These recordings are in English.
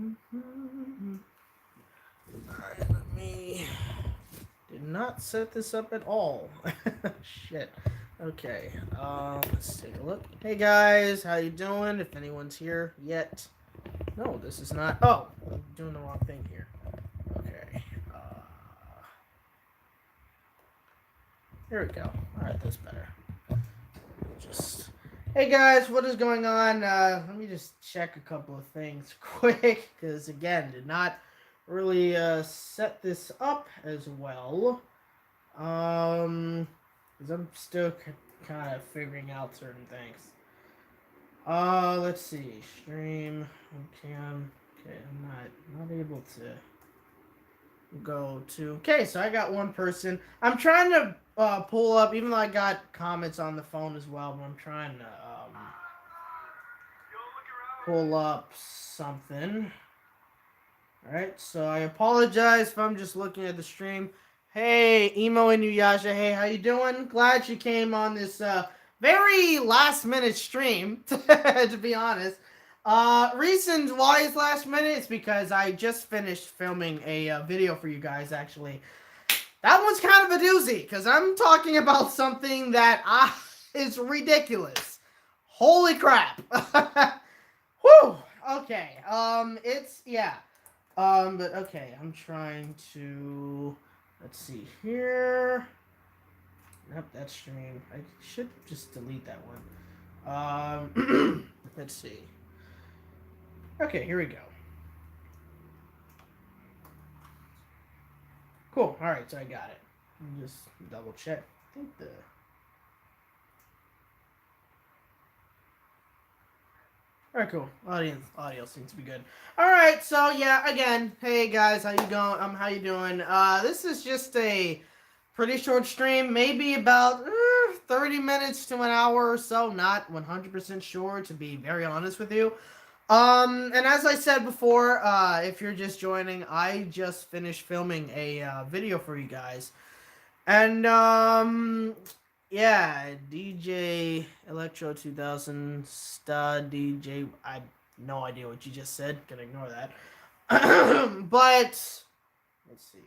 Alright, let me... Did not set this up at all. Shit. Okay, let's take a look. Hey guys, how you doing? If anyone's here yet. No, this is not... Oh, I'm doing the wrong thing here. Okay. Here we go. Alright, that's better. Just... Hey guys, what is going on? Let me just check a couple of things quick, because again, did not really set this up as well. Because I'm still kind of figuring out certain things. Let's see. Stream. Okay, I'm not able to go to. Okay, so I got one person. I'm trying to pull up, even though I got comments on the phone as well, but I'm trying to pull up something. Alright, so I apologize if I'm just looking at the stream. Hey, Emo and Nuyasha, hey, how you doing? Glad you came on this very last minute stream, to be honest. Reasons why it's last minute is because I just finished filming a video for you guys, actually. That one's kind of a doozy, because I'm talking about something that is ridiculous. Holy crap. Whew. Okay, yeah. But okay, I'm trying to, let's see here. Nope, that stream. I should just delete that one. Let's see. Okay, here we go. Cool. All right, so I got it. Let me just double check. I think the... Alright, cool. Audio seems to be good. Alright, so yeah, again, hey guys, how you going? How you doing? This is just a pretty short stream, maybe about 30 minutes to an hour or so, not 100% sure, to be very honest with you. And as I said before, if you're just joining, I just finished filming a video for you guys. And, yeah, DJ Electro 2000 Stud DJ. I have no idea what you just said. Gonna ignore that. But let's see.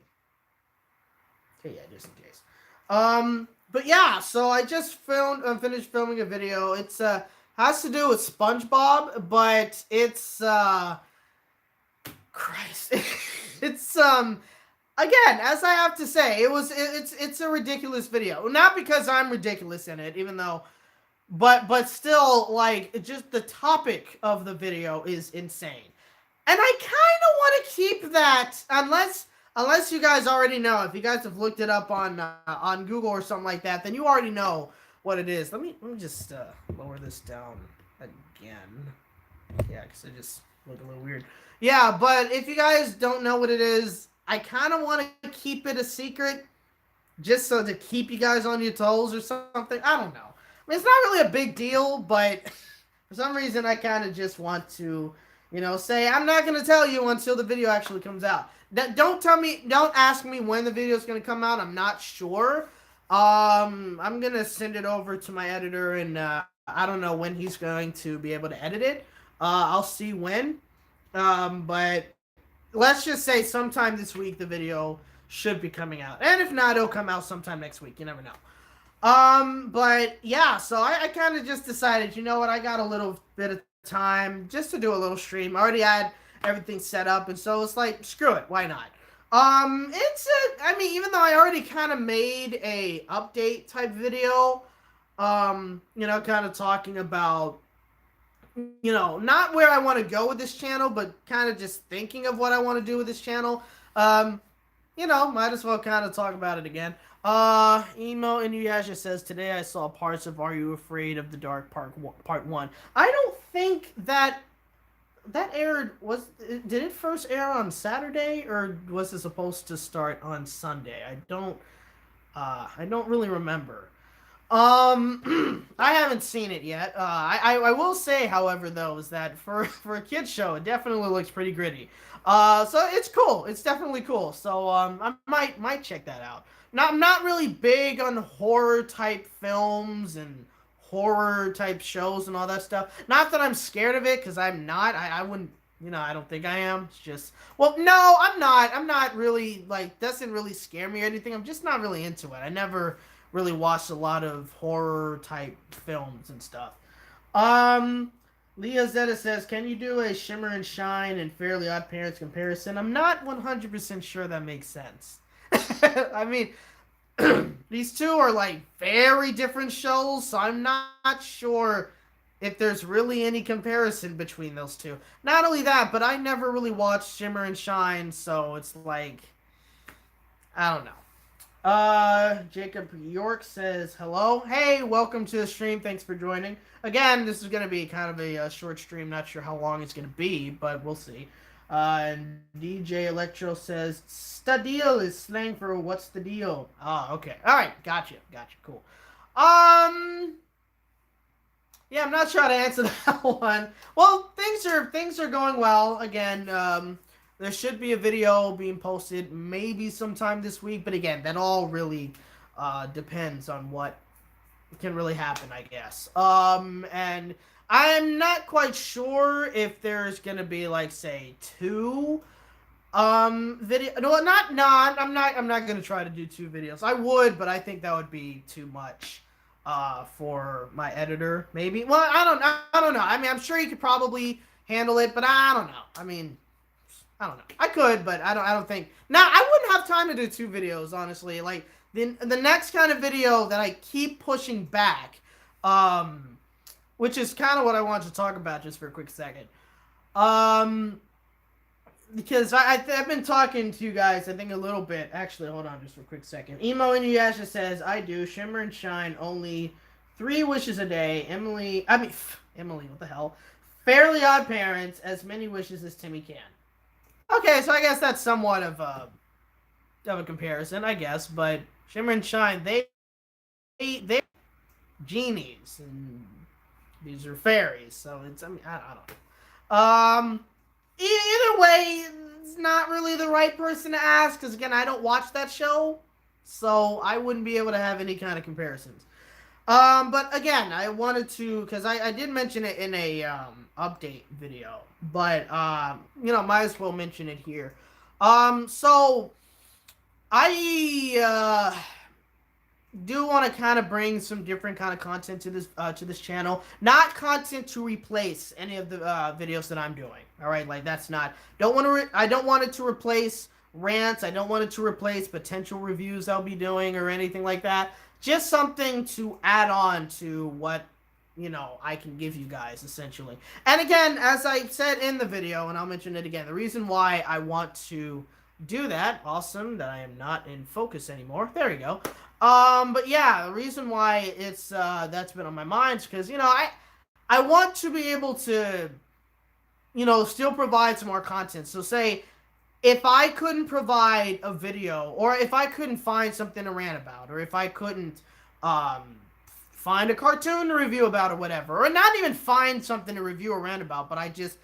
Okay, yeah, just in case. But yeah, so I just finished filming a video. It's has to do with SpongeBob, but it's Christ, it's again, as I have to say, it's a ridiculous video. Not because I'm ridiculous in it, even though, but still, like, just the topic of the video is insane. And I kind of want to keep that, unless you guys already know. If you guys have looked it up on Google or something like that, then you already know what it is. Let me just lower this down again. Yeah, because I just look a little weird. Yeah, but if you guys don't know what it is, I kind of want to keep it a secret, just so to keep you guys on your toes or something. I don't know. I mean, it's not really a big deal, but for some reason, I kind of just want to, say I'm not gonna tell you until the video actually comes out. Don't ask me when the video is gonna come out. I'm not sure. I'm gonna send it over to my editor, and I don't know when he's going to be able to edit it. I'll see when. But let's just say sometime this week the video should be coming out. And if not, it'll come out sometime next week. You never know. But yeah, so I kind of just decided, you know what, I got a little bit of time just to do a little stream. I already had everything set up, and so it's like, screw it, why not? I mean, even though I already kind of made a update type video, kind of talking about, not where I want to go with this channel, but kind of just thinking of what I want to do with this channel. Might as well kind of talk about it again. Emo Inuyasha says, today I saw parts of Are You Afraid of the Dark Part 1. I don't think that aired, did it first air on Saturday, or was it supposed to start on Sunday? I don't really remember. I haven't seen it yet. I will say, however, though, is that for a kid's show, it definitely looks pretty gritty. So it's cool. It's definitely cool. So I might check that out. Now, I'm not really big on horror type films and horror type shows and all that stuff. Not that I'm scared of it, because I'm not. I wouldn't I don't think I am. It's just, well, no, I'm not. I'm not really, like, doesn't really scare me or anything. I'm just not really into it. I never really watched a lot of horror type films and stuff. Um, Leah Zeta says, "Can you do a Shimmer and Shine and Fairly Odd Parents comparison?" I'm not 100% sure that makes sense. I mean, these two are like very different shows, so I'm not sure if there's really any comparison between those two. Not only that, but I never really watched Shimmer and Shine, so it's like, I don't know. Jacob York says, "Hello. Hey, welcome to the stream. Thanks for joining. Again, this is going to be kind of a short stream. Not sure how long it's going to be, but we'll see." And DJ Electro says, "Studeal is slang for what's the deal?" Ah, okay. All right. Gotcha. Cool. Yeah, I'm not sure how to answer that one. Well, things are going well. Again, there should be a video being posted maybe sometime this week, but again, that all really depends on what can really happen, I guess. And I'm not quite sure if there's gonna be, like, say, two video. No, not. I'm not gonna try to do two videos. I would, but I think that would be too much for my editor. Maybe. Well, I don't know. I mean, I'm sure he could probably handle it, but I don't know. I mean, I don't know. I could, but I don't think. Now, I wouldn't have time to do two videos, honestly. Like, the next kind of video that I keep pushing back, which is kind of what I wanted to talk about just for a quick second. Because I've been talking to you guys, I think, a little bit. Actually, hold on just for a quick second. Emo Inuyasha says, "I do Shimmer and Shine only 3 wishes a day. Emily, what the hell? Fairly Odd Parents, as many wishes as Timmy can." Okay, so I guess that's somewhat of a comparison, I guess. But Shimmer and Shine, they genies, and these are fairies. So it's, I mean, I don't know. Either way, it's not really the right person to ask, because again, I don't watch that show, so I wouldn't be able to have any kind of comparisons. But again, I wanted to, because I did mention it in a update video, but might as well mention it here. So I do want to kind of bring some different kind of content to this channel. Not content to replace any of the videos that I'm doing. All right, like, that's not. I don't want it to replace rants. I don't want it to replace potential reviews I'll be doing or anything like that. Just something to add on to what I can give you guys, essentially. And again, as I said in the video, and I'll mention it again, the reason why I want to do that, awesome that I am not in focus anymore. There we go. But yeah, the reason why it's that's been on my mind is because I want to be able to still provide some more content. So say if I couldn't provide a video, or if I couldn't find something to rant about, or if I couldn't find a cartoon to review about or whatever, or not even find something to review or rant about, but I just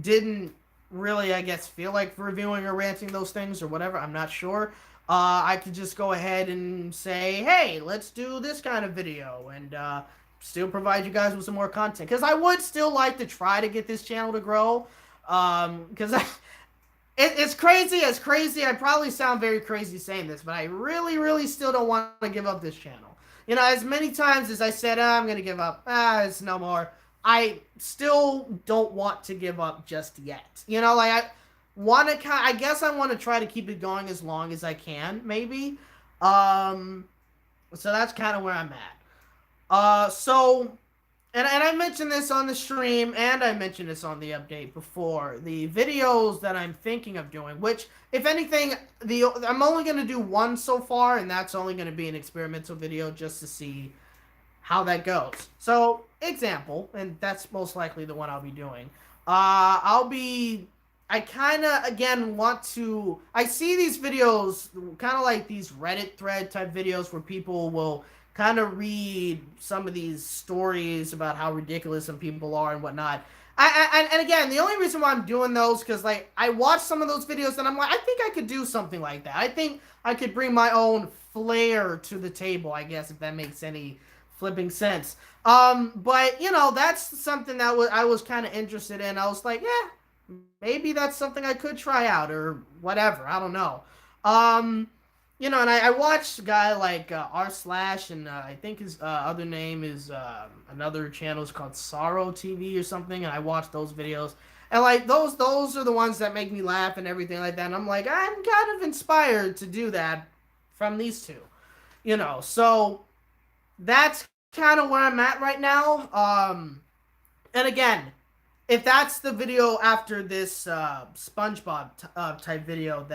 didn't really, I guess, feel like reviewing or ranting those things or whatever, I'm not sure. I could just go ahead and say, hey, let's do this kind of video, and still provide you guys with some more content. Because I would still like to try to get this channel to grow. Because it's crazy. I probably sound very crazy saying this, but I really, really still don't want to give up this channel. As many times as I said, I'm going to give up, it's no more, I still don't want to give up just yet. I guess I want to try to keep it going as long as I can, maybe. So that's kind of where I'm at. And I mentioned this on the stream, and I mentioned this on the update before. The videos that I'm thinking of doing, which, if anything, I'm only going to do one so far, and that's only going to be an experimental video just to see how that goes. So, example, and that's most likely the one I'll be doing. I kind of, again, I see these videos, kind of like these Reddit thread type videos where people will kind of read some of these stories about how ridiculous some people are and whatnot. And again, the only reason why I'm doing those, because, like, I watch some of those videos and I'm like, I think I could do something like that. I think I could bring my own flair to the table, I guess, if that makes any flipping sense. But, that's something that I was kind of interested in. I was like, yeah, maybe that's something I could try out or whatever. I don't know. Um, and I watched a guy like R Slash, and I think his other name is another channel is called Sorrow TV or something, and I watched those videos. And like those are the ones that make me laugh and everything like that. And I'm like, I'm kind of inspired to do that from these two, So that's kind of where I'm at right now. And again, if that's the video after this SpongeBob type video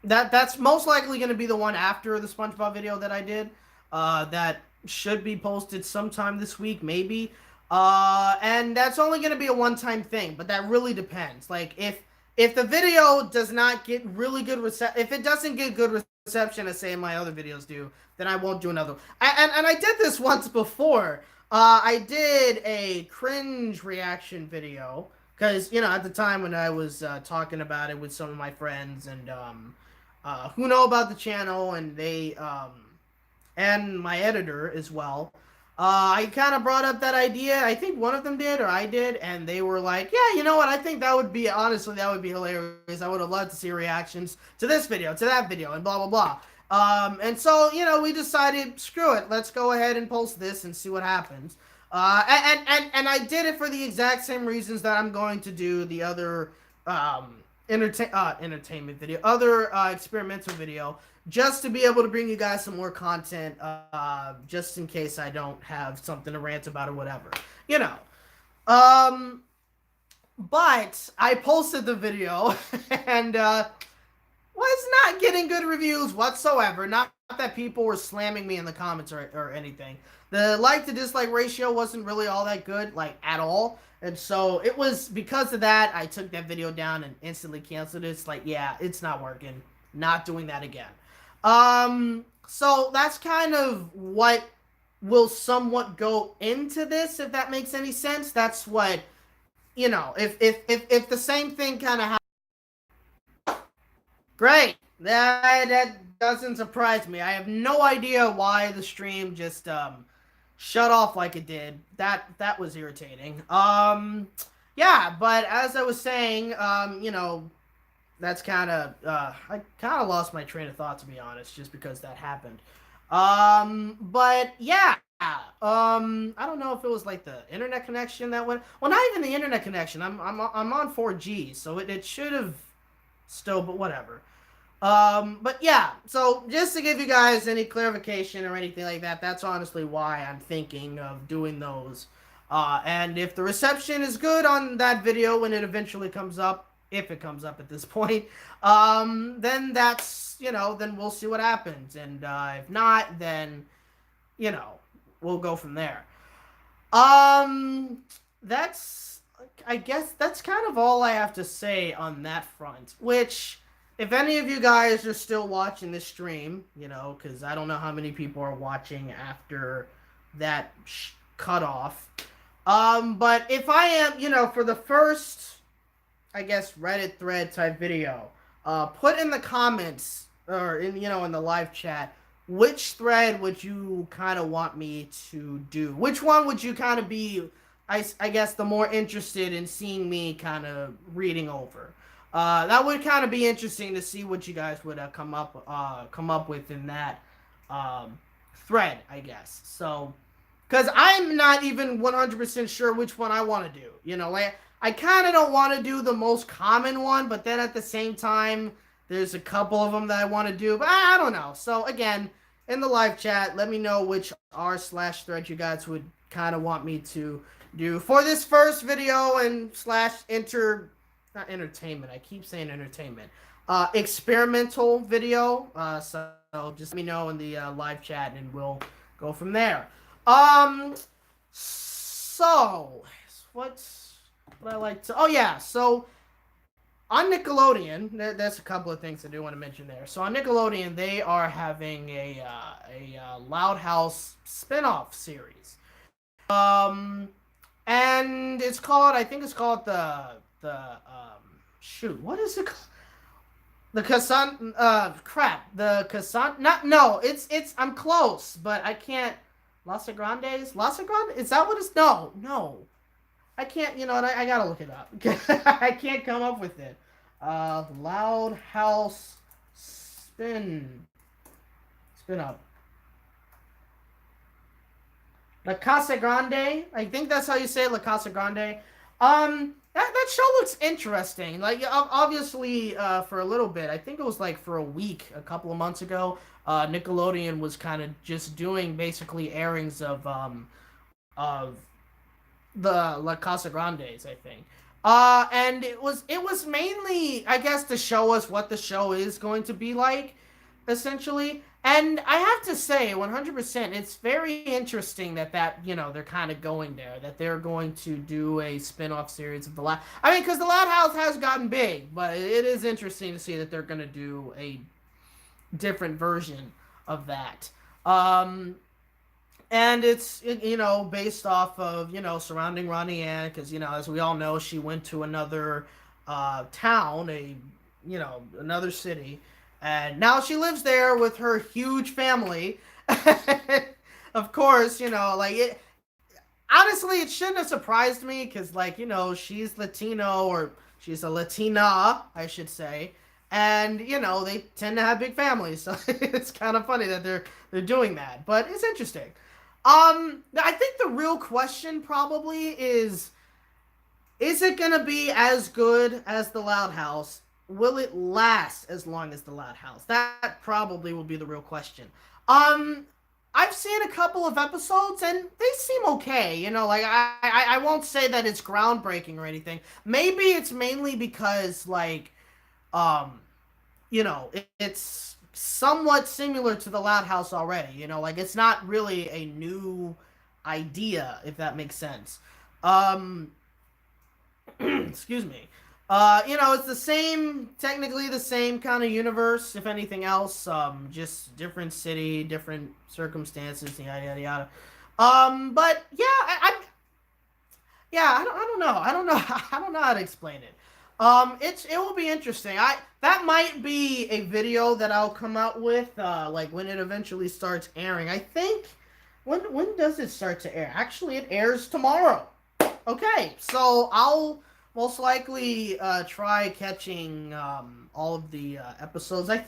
that's most likely going to be the one after the SpongeBob video that I did. That should be posted sometime this week, maybe. And that's only going to be a one-time thing, but that really depends. Like if the video does not get really good if it doesn't get good reception as say my other videos do, then I won't do another. And I did this once before. I did a cringe reaction video because at the time when I was talking about it with some of my friends and who know about the channel, and they and my editor as well. I kind of brought up that idea. I think one of them did, or I did, and they were like, "Yeah, you know what? I think that would be that would be hilarious. I would have loved to see reactions to this video, to that video, and blah blah blah." And so we decided, screw it, let's go ahead and post this and see what happens. And I did it for the exact same reasons that I'm going to do the other entertainment video, other experimental video, just to be able to bring you guys some more content, just in case I don't have something to rant about or whatever, But I posted the video and was not getting good reviews whatsoever. Not that people were slamming me in the comments or anything. The like to dislike ratio wasn't really all that good, like at all. And so it was because of that, I took that video down and instantly canceled it. It's like, yeah, it's not working. Not doing that again. So that's kind of what will somewhat go into this, if that makes any sense. That's what, if the same thing kind of happens. Great. That doesn't surprise me. I have no idea why the stream just shut off like it did. That was irritating. Yeah, but as I was saying, that's kind of I kind of lost my train of thought, to be honest, just because that happened. But yeah, I don't know if it was like the internet connection that went. Well, not even the internet connection. I'm on 4G, so it should have still, but whatever. But yeah, so just to give you guys any clarification or anything like that, that's honestly why I'm thinking of doing those. And if the reception is good on that video when it eventually comes up, if it comes up at this point, then that's, then we'll see what happens. And if not, then, we'll go from there. That's, I guess that's kind of all I have to say on that front, which, if any of you guys are still watching this stream, because I don't know how many people are watching after that cutoff. But if I am, for the first, I guess, Reddit thread type video, put in the comments or in the live chat, which thread would you kind of want me to do? Which one would you kind of be, I guess, the more interested in seeing me kind of reading over? That would kind of be interesting to see what you guys would come up with in that thread, I guess. So, because I'm not even 100% sure which one I want to do. Like, I kind of don't want to do the most common one, but then at the same time, there's a couple of them that I want to do, but I don't know. So again, in the live chat, let me know which r/thread you guys would kind of want me to do for this first video and not entertainment. I keep saying entertainment. Experimental video. So just let me know in the live chat, and we'll go from there. So what I like to? Oh yeah. So on Nickelodeon, there's a couple of things I do want to mention there. So on Nickelodeon, they are having a Loud House spinoff series. And it's called, I think it's called shoot, what is it called? The I'm close, but I can't. Las Grandes? Is that what it's? No. I can't. You know what? I gotta look it up. I can't come up with it. Loud House spin up. La Casa Grande. I think that's how you say it, La Casa Grande. That show looks interesting. Like obviously, for a little bit. I think it was like for a week, a couple of months ago. Nickelodeon was kind of just doing basically airings of the La Casa Grandes, I think. And it was mainly, I guess, to show us what the show is going to be like, essentially. And I have to say, 100%, it's very interesting that they're kind of going there, that they're going to do a spin-off series of the Loud. I mean, because the Loud House has gotten big, but it is interesting to see that they're going to do a different version of that. And it's based off of surrounding Ronnie Ann, because as we all know, she went to another town, another city, and now she lives there with her huge family. Of course, like it. Honestly, it shouldn't have surprised me because, like, she's Latino, or she's a Latina, I should say, and they tend to have big families, so it's kind of funny that they're doing that, but it's interesting. I think the real question probably is it gonna be as good as the Loud House? Will it last as long as the Loud House? That probably will be the real question. Um, I've seen a couple of episodes and they seem okay. Like I won't say that it's groundbreaking or anything. Maybe it's mainly because like um it's somewhat similar to the Loud House already. Like it's not really a new idea, if that makes sense. Um, excuse me. It's technically the same kind of universe, if anything else. Just different city, different circumstances, yada yada yada. But yeah, I don't know. I don't know. I don't know how to explain it. It will be interesting. That might be a video that I'll come out with, like when it eventually starts airing. I think when does it start to air? Actually, it airs tomorrow. Okay, so I'll most likely try catching all of the episodes. I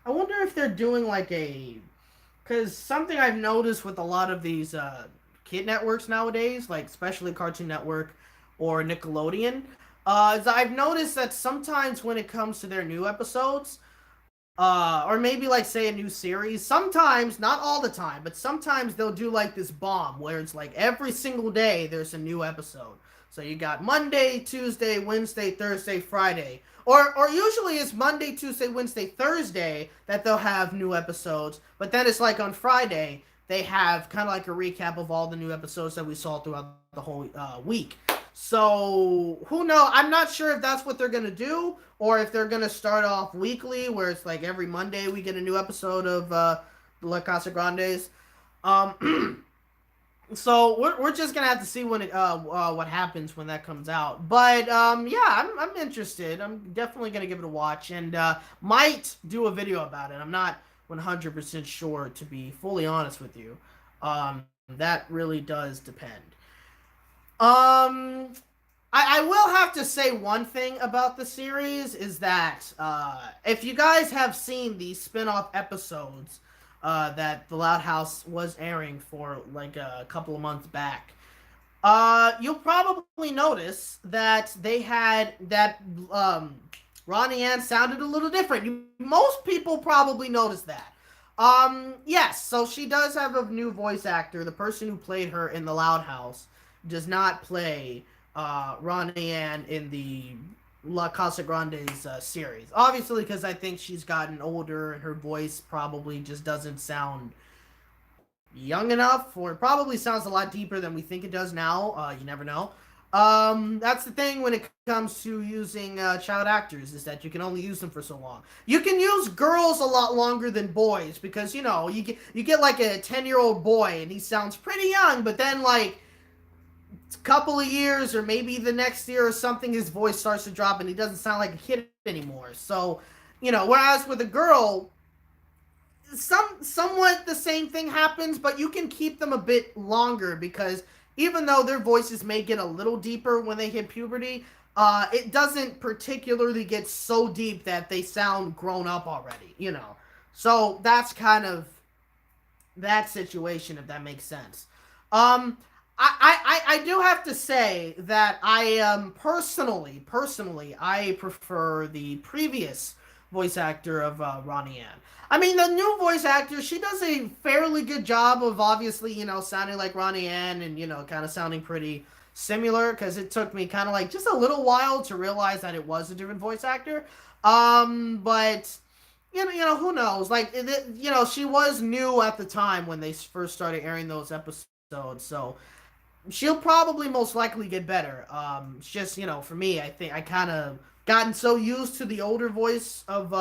wonder if they're doing like because something I've noticed with a lot of these kid networks nowadays, like especially Cartoon Network or Nickelodeon, is I've noticed that sometimes when it comes to their new episodes, or maybe like say a new series, sometimes, not all the time, but sometimes they'll do like this bomb where it's like every single day there's a new episode. So you got Monday, Tuesday, Wednesday, Thursday, Friday. Or usually it's Monday, Tuesday, Wednesday, Thursday that they'll have new episodes. But then it's like on Friday, they have kind of like a recap of all the new episodes that we saw throughout the whole week. So who knows? I'm not sure if that's what they're gonna do, or if they're gonna start off weekly, where it's like every Monday we get a new episode of La Casa Grandes. Um, so we're just gonna have to see when what happens when that comes out. But yeah, I'm interested. I'm definitely gonna give it a watch, and might do a video about it. I'm not 100% sure, to be fully honest with you. That really does depend. Um, I will have to say one thing about the series is that if you guys have seen the spin-off episodes that the Loud House was airing for like a couple of months back, you'll probably notice that they had that Ronnie Ann sounded a little different. Most people probably noticed that. Yes, so she does have a new voice actor. The person who played her in the Loud House does not play Ronnie Ann in the La Casa Grande's series. Obviously, because I think she's gotten older and her voice probably just doesn't sound young enough, or it probably sounds a lot deeper than we think it does now. You never know. That's the thing when it comes to using child actors, is that you can only use them for so long. You can use girls a lot longer than boys, because you get like a 10-year-old boy and he sounds pretty young, but then like couple of years or maybe the next year or something, his voice starts to drop and he doesn't sound like a kid anymore. So whereas with a girl, somewhat the same thing happens, but you can keep them a bit longer because even though their voices may get a little deeper when they hit puberty, it doesn't particularly get so deep that they sound grown up already, you know. So that's kind of that situation, if that makes sense. Um, I do have to say that I personally I prefer the previous voice actor of Ronnie Ann. I mean, the new voice actor, she does a fairly good job of obviously, you know, sounding like Ronnie Ann and, you know, kind of sounding pretty similar because it took me kind of like just a little while to realize that it was a different voice actor. But you know, who knows? Like, you know, she was new at the time when they first started airing those episodes, so she'll probably most likely get better. It's just, you know, for me, I think I kind of gotten so used to the older voice of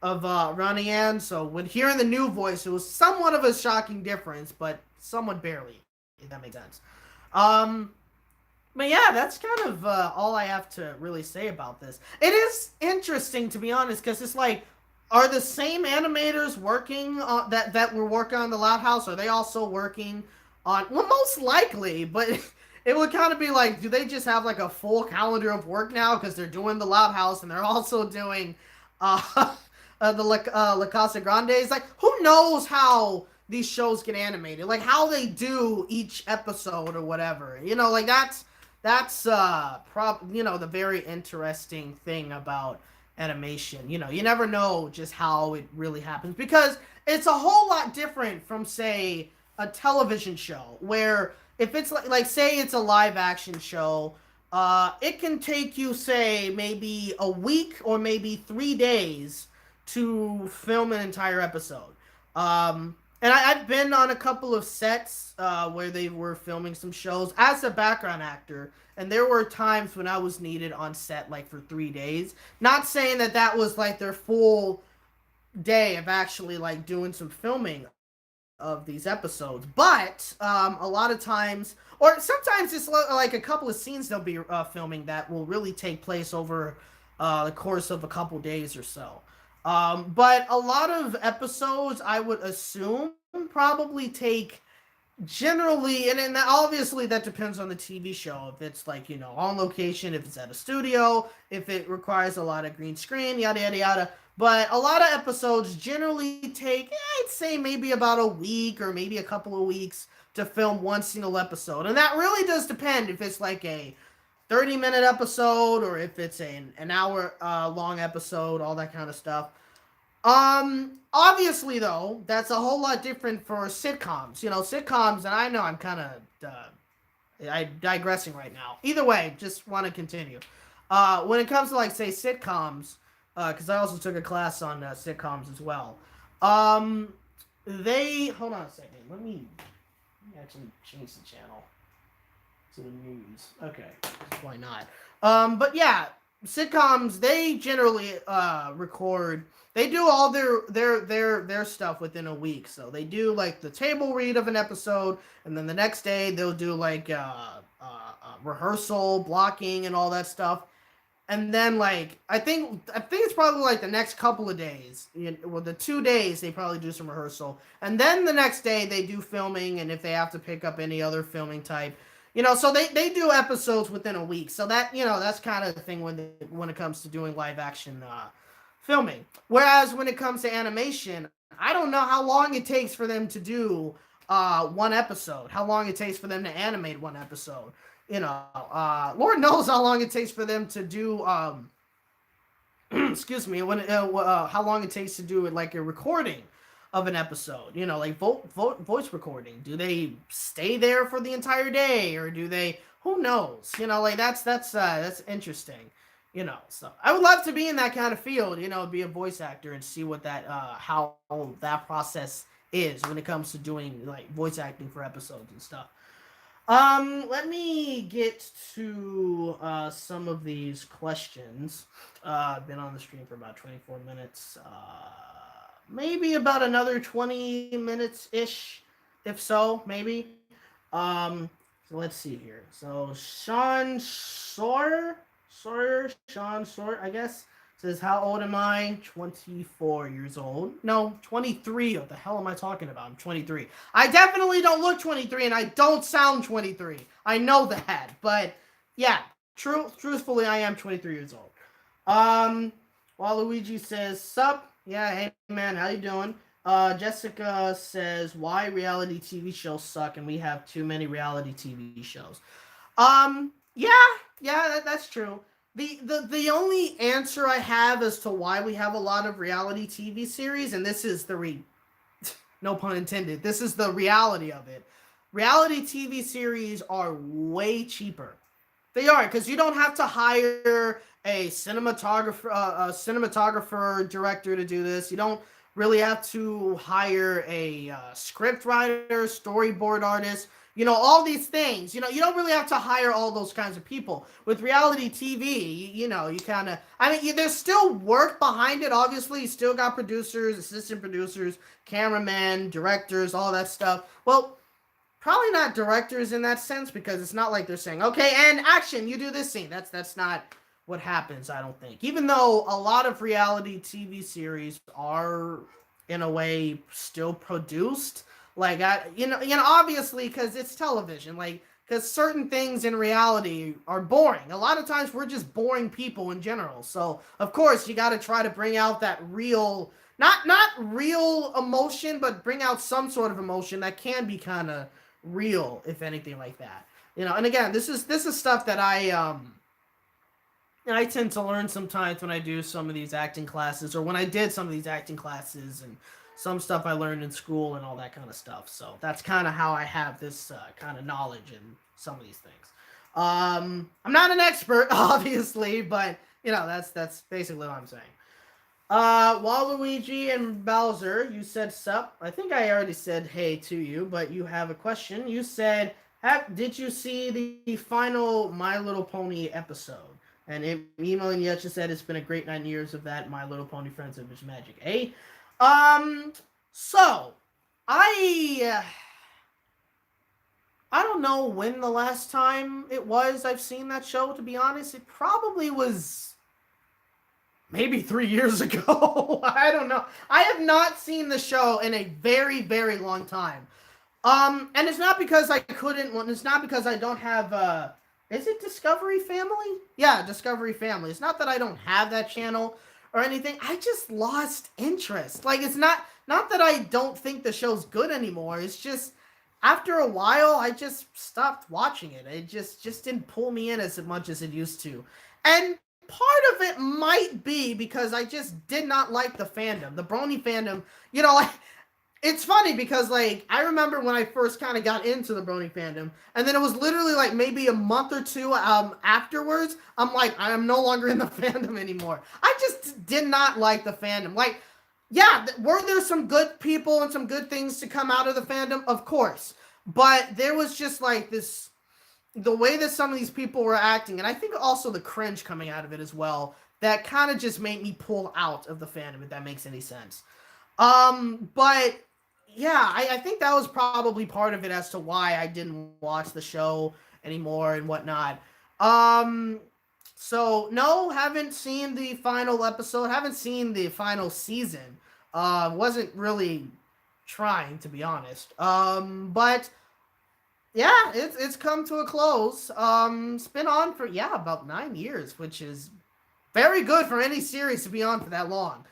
Ronnie Ann, so when hearing the new voice, it was somewhat of a shocking difference, but somewhat barely, if that makes sense. Um, but yeah, that's kind of all I have to really say about this. It is interesting, to be honest, because it's like, are the same animators working on that were working on the Loud House? Are they also working on? Well, most likely, but it would kind of be like, do they just have like a full calendar of work now because they're doing the Loud House and they're also doing uh, La Casa Grande? It's like, who knows how these shows get animated, like how they do each episode or whatever. You know, like you know, the very interesting thing about animation. You know, you never know just how it really happens because it's a whole lot different from, say, a television show where if it's like say it's a live action show, it can take you, say, maybe a week or maybe 3 days to film an entire episode. And I've been on a couple of sets where they were filming some shows as a background actor, and there were times when I was needed on set like for 3 days. Not saying that that was like their full day of actually like doing some filming of these episodes, but a lot of times, or sometimes it's like a couple of scenes they'll be filming that will really take place over the course of a couple days or so. But a lot of episodes, I would assume, probably take generally, and obviously that depends on the TV show. If it's like, you know, on location, if it's at a studio, if it requires a lot of green screen, yada yada yada. But a lot of episodes generally take, I'd say, maybe about a week or maybe a couple of weeks to film one single episode, and that really does depend if it's like a 30-minute episode or if it's an hour long episode, all that kind of stuff. Obviously though, that's a whole lot different for sitcoms. You know, sitcoms, and I know I'm kind of I digressing right now. Either way, just want to continue. When it comes to like say sitcoms, because I also took a class on sitcoms as well. Um, they hold on a second. Let me actually change the channel to the news. Okay, why not? But yeah, sitcoms, they generally record. They do all their stuff within a week. So they do like the table read of an episode, and then the next day they'll do like rehearsal, blocking, and all that stuff. And then like I think it's probably like the next couple of days. Well, the 2 days they probably do some rehearsal, and then the next day they do filming, and if they have to pick up any other filming type, you know, so they do episodes within a week. So that, you know, that's kind of the thing when it comes to doing live action filming. Whereas when it comes to animation, I don't know how long it takes for them to do one episode. How long it takes for them to animate one episode. You know, Lord knows how long it takes for them to do. Excuse me. How long it takes to do it, like a recording of an episode. You know, like voice recording. Do they stay there for the entire day, or do they? Who knows? You know, like that's interesting. You know, so I would love to be in that kind of field. You know, be a voice actor and see what that how that process is when it comes to doing like voice acting for episodes and stuff. Let me get to some of these questions. I've been on the stream for about 24 minutes. Maybe about another 20 minutes ish, if so, maybe. So let's see here. So Sean Sawyer, Sean Sawyer, I guess. Says, how old am I? 24 years old. No, 23. What the hell am I talking about? I'm 23. I definitely don't look 23, and I don't sound 23. I know that. But, yeah, truthfully, I am 23 years old. Waluigi says, sup? Yeah, hey, man, how you doing? Jessica says, why reality TV shows suck and we have too many reality TV shows? Yeah, that's true. The only answer I have as to why we have a lot of reality TV series, and this is no pun intended, this is the reality of it. Reality TV series are way cheaper. They are, because you don't have to hire a cinematographer, director to do this. You don't really have to hire a script writer, storyboard artist. All these things. You don't really have to hire all those kinds of people. With reality TV, you kind of, there's still work behind it, obviously. You still got producers, assistant producers, cameramen, directors, all that stuff. Well, probably not directors in that sense, because it's not like they're saying, okay, and action, you do this scene. That's not what happens, I don't think. Even though a lot of reality TV series are, in a way, still produced. Like, obviously, because it's television. Like, because certain things in reality are boring. A lot of times, we're just boring people in general. So, of course, you got to try to bring out that real, not real emotion, but bring out some sort of emotion that can be kind of real, if anything like that. And again, this is stuff that I tend to learn sometimes when I do some of these acting classes, or when I did some of these acting classes, and some stuff I learned in school and all that kind of stuff. So that's kind of how I have this kind of knowledge in some of these things. I'm not an expert, obviously, but that's basically what I'm saying. Waluigi and Bowser, you said sup. I think I already said hey to you, but you have a question. You said, did you see the final My Little Pony episode? And emailing Yetcha said, it's been a great 9 years of that My Little Pony Friends of Magic. So, I don't know when the last time it was I've seen that show, to be honest. It probably was maybe 3 years ago. I don't know. I have not seen the show in a very, very long time. And it's not because I couldn't, it's not because I don't have, is it Discovery Family? Yeah, Discovery Family. It's not that I don't have that channel or anything. I just lost interest. Like, it's not that I don't think the show's good anymore. It's just, after a while, I just stopped watching it. It just didn't pull me in as much as it used to. And part of it might be because I just did not like the fandom. The Brony fandom, like, it's funny because, like, I remember when I first kind of got into the Brony fandom, and then it was literally, like, maybe a month or two afterwards, I'm like, I am no longer in the fandom anymore. I just did not like the fandom. Like, yeah, were there some good people and some good things to come out of the fandom? Of course. But there was just, like, the way that some of these people were acting, and I think also the cringe coming out of it as well, that kind of just made me pull out of the fandom, if that makes any sense. But yeah, I think that was probably part of it as to why I didn't watch the show anymore and whatnot. So no, haven't seen the final episode, haven't seen the final season. Wasn't really trying, to be honest. But yeah, it's come to a close. It's been on for about 9 years, which is very good for any series to be on for that long.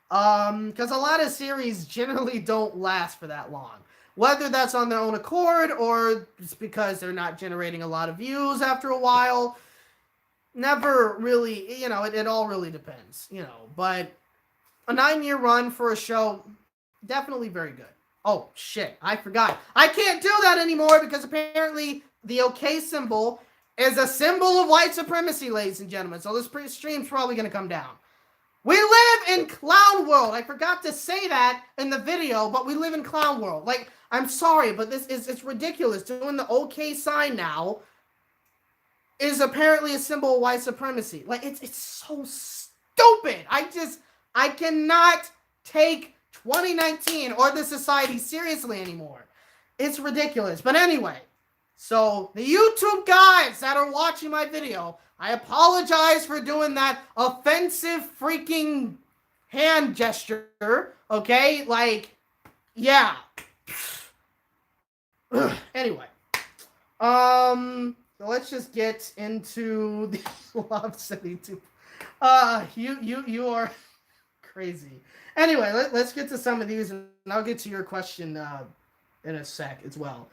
Because a lot of series generally don't last for that long. Whether that's on their own accord or it's because they're not generating a lot of views after a while. Never really, it all really depends, But a 9-year run for a show, definitely very good. Oh, shit, I forgot. I can't do that anymore because apparently the OK symbol is a symbol of white supremacy, ladies and gentlemen. So this stream's probably going to come down. We live in Clown World. I forgot to say that in the video, but we live in Clown World. Like, I'm sorry, but it's ridiculous. Doing the OK sign now is apparently a symbol of white supremacy. Like, it's so stupid. I cannot take 2019 or the society seriously anymore. It's ridiculous. But anyway, So the YouTube guys that are watching my video, I apologize for doing that offensive freaking hand gesture. Okay, like, yeah. Anyway, so let's just get into the Lob City 2. You are crazy. Anyway, let's get to some of these, and I'll get to your question in a sec as well.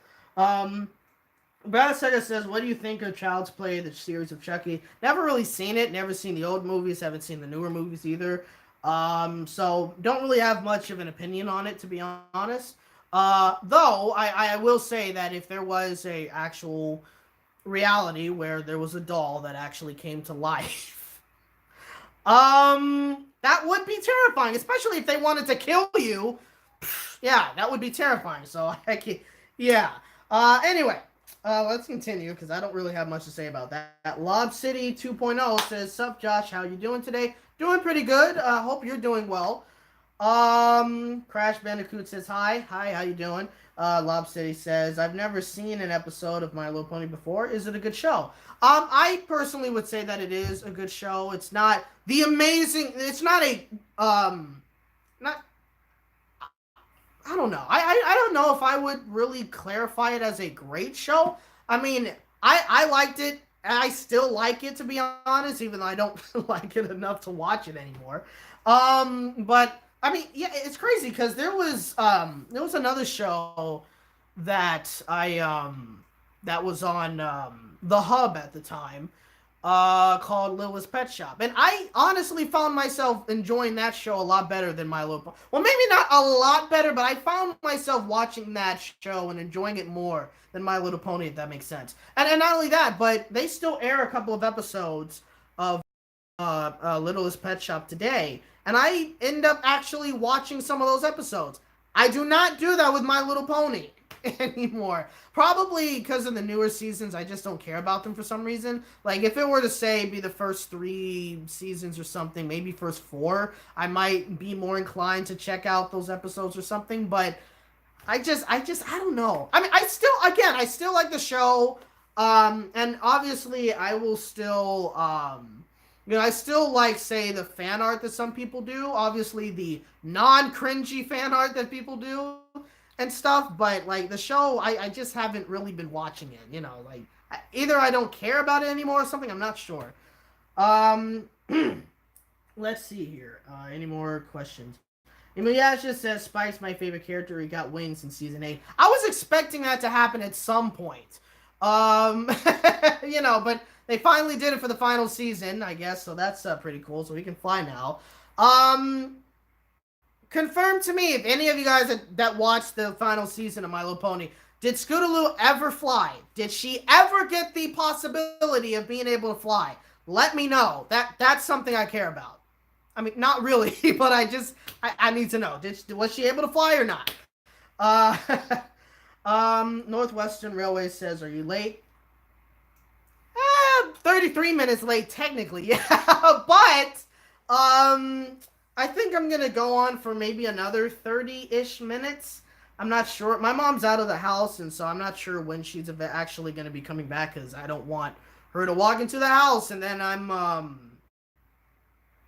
Brad Sega says, "What do you think of Child's Play, the series of Chucky?" Never really seen it. Never seen the old movies. Haven't seen the newer movies either. So don't really have much of an opinion on it, to be honest. Though I will say that if there was a actual reality where there was a doll that actually came to life, that would be terrifying, especially if they wanted to kill you. Yeah, that would be terrifying. So yeah. Anyway, let's continue because I don't really have much to say about that. Lob City 2.0 says, "Sup, Josh? How you doing today? Doing pretty good. Hope you're doing well." Crash Bandicoot says, "Hi, how you doing?" Lob City says, "I've never seen an episode of My Little Pony before. Is it a good show?" I personally would say that it is a good show. It's not the amazing. It's not a not. I don't know. I don't know if I would really clarify it as a great show. I mean, I liked it. I still like it, to be honest, even though I don't like it enough to watch it anymore. But I mean, yeah, it's crazy because there was another show that that was on the Hub at the time, called Littlest Pet Shop, and I honestly found myself enjoying that show a lot better than My Little Pony. Well, maybe not a lot better, but I found myself watching that show and enjoying it more than My Little Pony, if that makes sense. And not only that, but they still air a couple of episodes of Littlest Pet Shop today, and I end up actually watching some of those episodes. I do not do that with My Little Pony anymore. Probably because of the newer seasons, I just don't care about them for some reason. Like, if it were to say be the first 3 seasons or something, maybe first 4, I might be more inclined to check out those episodes or something, but I don't know. I mean, I still like the show, and obviously I will still, I still like, say, the fan art that some people do, obviously the non-cringy fan art that people do, and stuff, but like the show, I just haven't really been watching it, like either I don't care about it anymore or something, I'm not sure. Let's see here. Any more questions? Inuyasha says, "Spike's my favorite character. He got wings in season 8. I was expecting that to happen at some point. But they finally did it for the final season, I guess, so that's pretty cool, so he can fly now. Confirm to me, if any of you guys that watched the final season of My Little Pony, did Scootaloo ever fly? Did she ever get the possibility of being able to fly? Let me know. That's something I care about. I mean, not really, but I need to know. Was she able to fly or not? Northwestern Railway says, "Are you late?" 33 minutes late, technically, yeah, but I think I'm going to go on for maybe another 30-ish minutes. I'm not sure. My mom's out of the house, and so I'm not sure when she's actually going to be coming back, because I don't want her to walk into the house, and then I'm,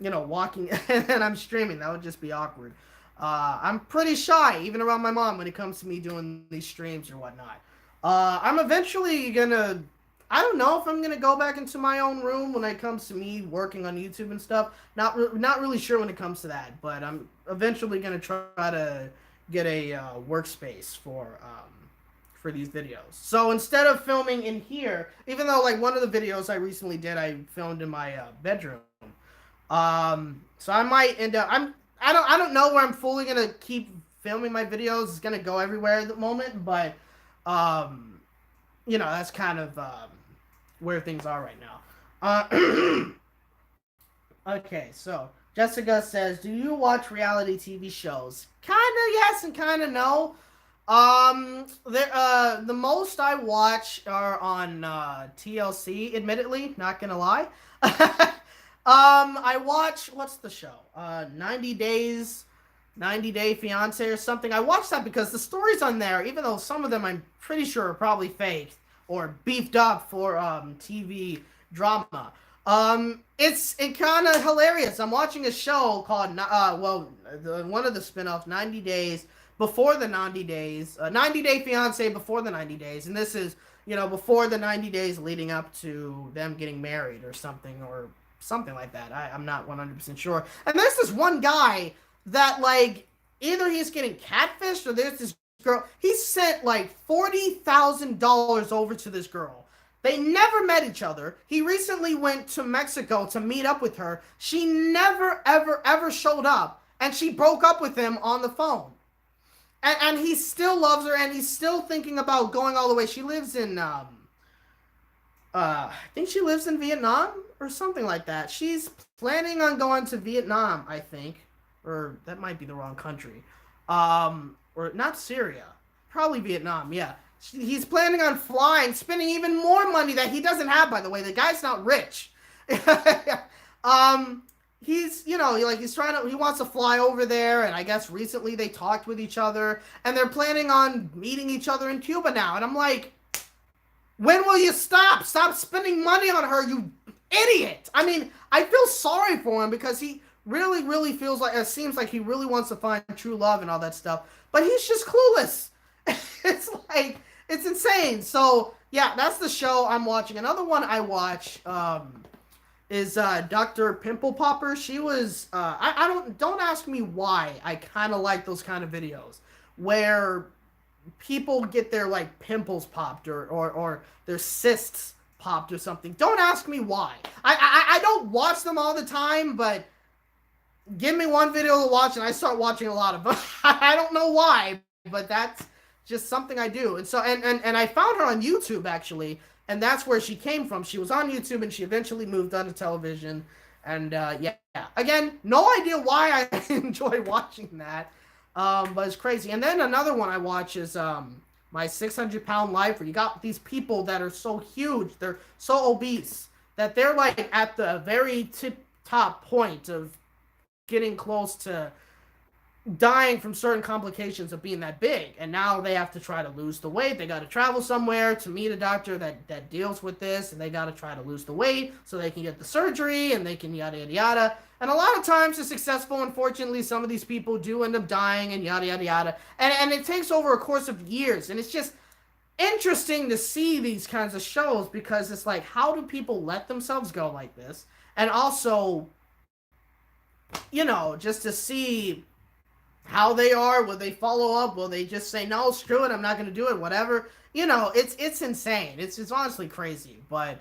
walking, and I'm streaming. That would just be awkward. I'm pretty shy, even around my mom, when it comes to me doing these streams or whatnot. I'm eventually going to... I don't know if I'm going to go back into my own room when it comes to me working on YouTube and stuff. Not really sure when it comes to that, but I'm eventually going to try to get a workspace for these videos. So instead of filming in here, even though like one of the videos I recently did, I filmed in my bedroom. So I might end up... I don't know where I'm fully going to keep filming my videos. It's going to go everywhere at the moment, but that's kind of where things are right now. Okay, so Jessica says, "Do you watch reality TV shows?" Kinda yes and kinda no. The most I watch are on TLC, admittedly, not gonna lie. I watch, what's the show? 90 Day Fiance or something. I watch that because the stories on there, even though some of them I'm pretty sure are probably fake, or beefed up for TV drama. It's kind of hilarious. I'm watching a show called one of the spinoffs, 90 Days Before the 90 Days, 90 Day Fiance Before the 90 Days, and this is before the 90 days leading up to them getting married or something like that. I'm not 100% sure. And there's this one guy that like either he's getting catfished or there's this girl. He sent like $40,000 over to this girl. They never met each other. He recently went to Mexico to meet up with her. She never, ever, ever showed up. And she broke up with him on the phone. And he still loves her, and he's still thinking about going all the way. She lives in, I think she lives in Vietnam or something like that. She's planning on going to Vietnam, I think. Or that might be the wrong country. Or not Syria. Probably Vietnam, yeah. He's planning on flying, spending even more money that he doesn't have, by the way. The guy's not rich. He's, he wants to fly over there, and I guess recently they talked with each other, and they're planning on meeting each other in Cuba now. And I'm like, when will you stop? Stop spending money on her, you idiot. I mean, I feel sorry for him because he really, really seems like he really wants to find true love and all that stuff, but he's just clueless. It's insane. So yeah, that's the show I'm watching. Another one I watch is Dr. Pimple Popper. She was don't ask me why I kind of like those kind of videos where people get their like pimples popped or their cysts popped or something. Don't ask me why. I don't watch them all the time, but give me one video to watch and I start watching a lot of them. I don't know why, but that's just something I do. And so and I found her on YouTube actually, and that's where she came from. She was on YouTube and she eventually moved on to television. And yeah, again, no idea why I enjoy watching that, but it's crazy. And then another one I watch is My 600-Pound Life, where you got these people that are so huge, they're so obese that they're like at the very top point of getting close to dying from certain complications of being that big, and now they have to try to lose the weight. They got to travel somewhere to meet a doctor that deals with this, and they got to try to lose the weight so they can get the surgery and they can yada yada yada. And a lot of times they're successful. Unfortunately, some of these people do end up dying and yada yada yada, and it takes over a course of years. And it's just interesting to see these kinds of shows because it's like, how do people let themselves go like this? And also, just to see how they are. Will they follow up? Will they just say, no, screw it, I'm not going to do it, whatever? It's insane. It's honestly crazy. But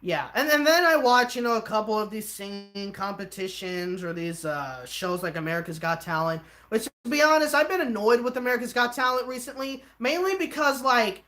yeah, and then I watch, a couple of these singing competitions or these shows like America's Got Talent, which, to be honest, I've been annoyed with America's Got Talent recently, mainly because, like,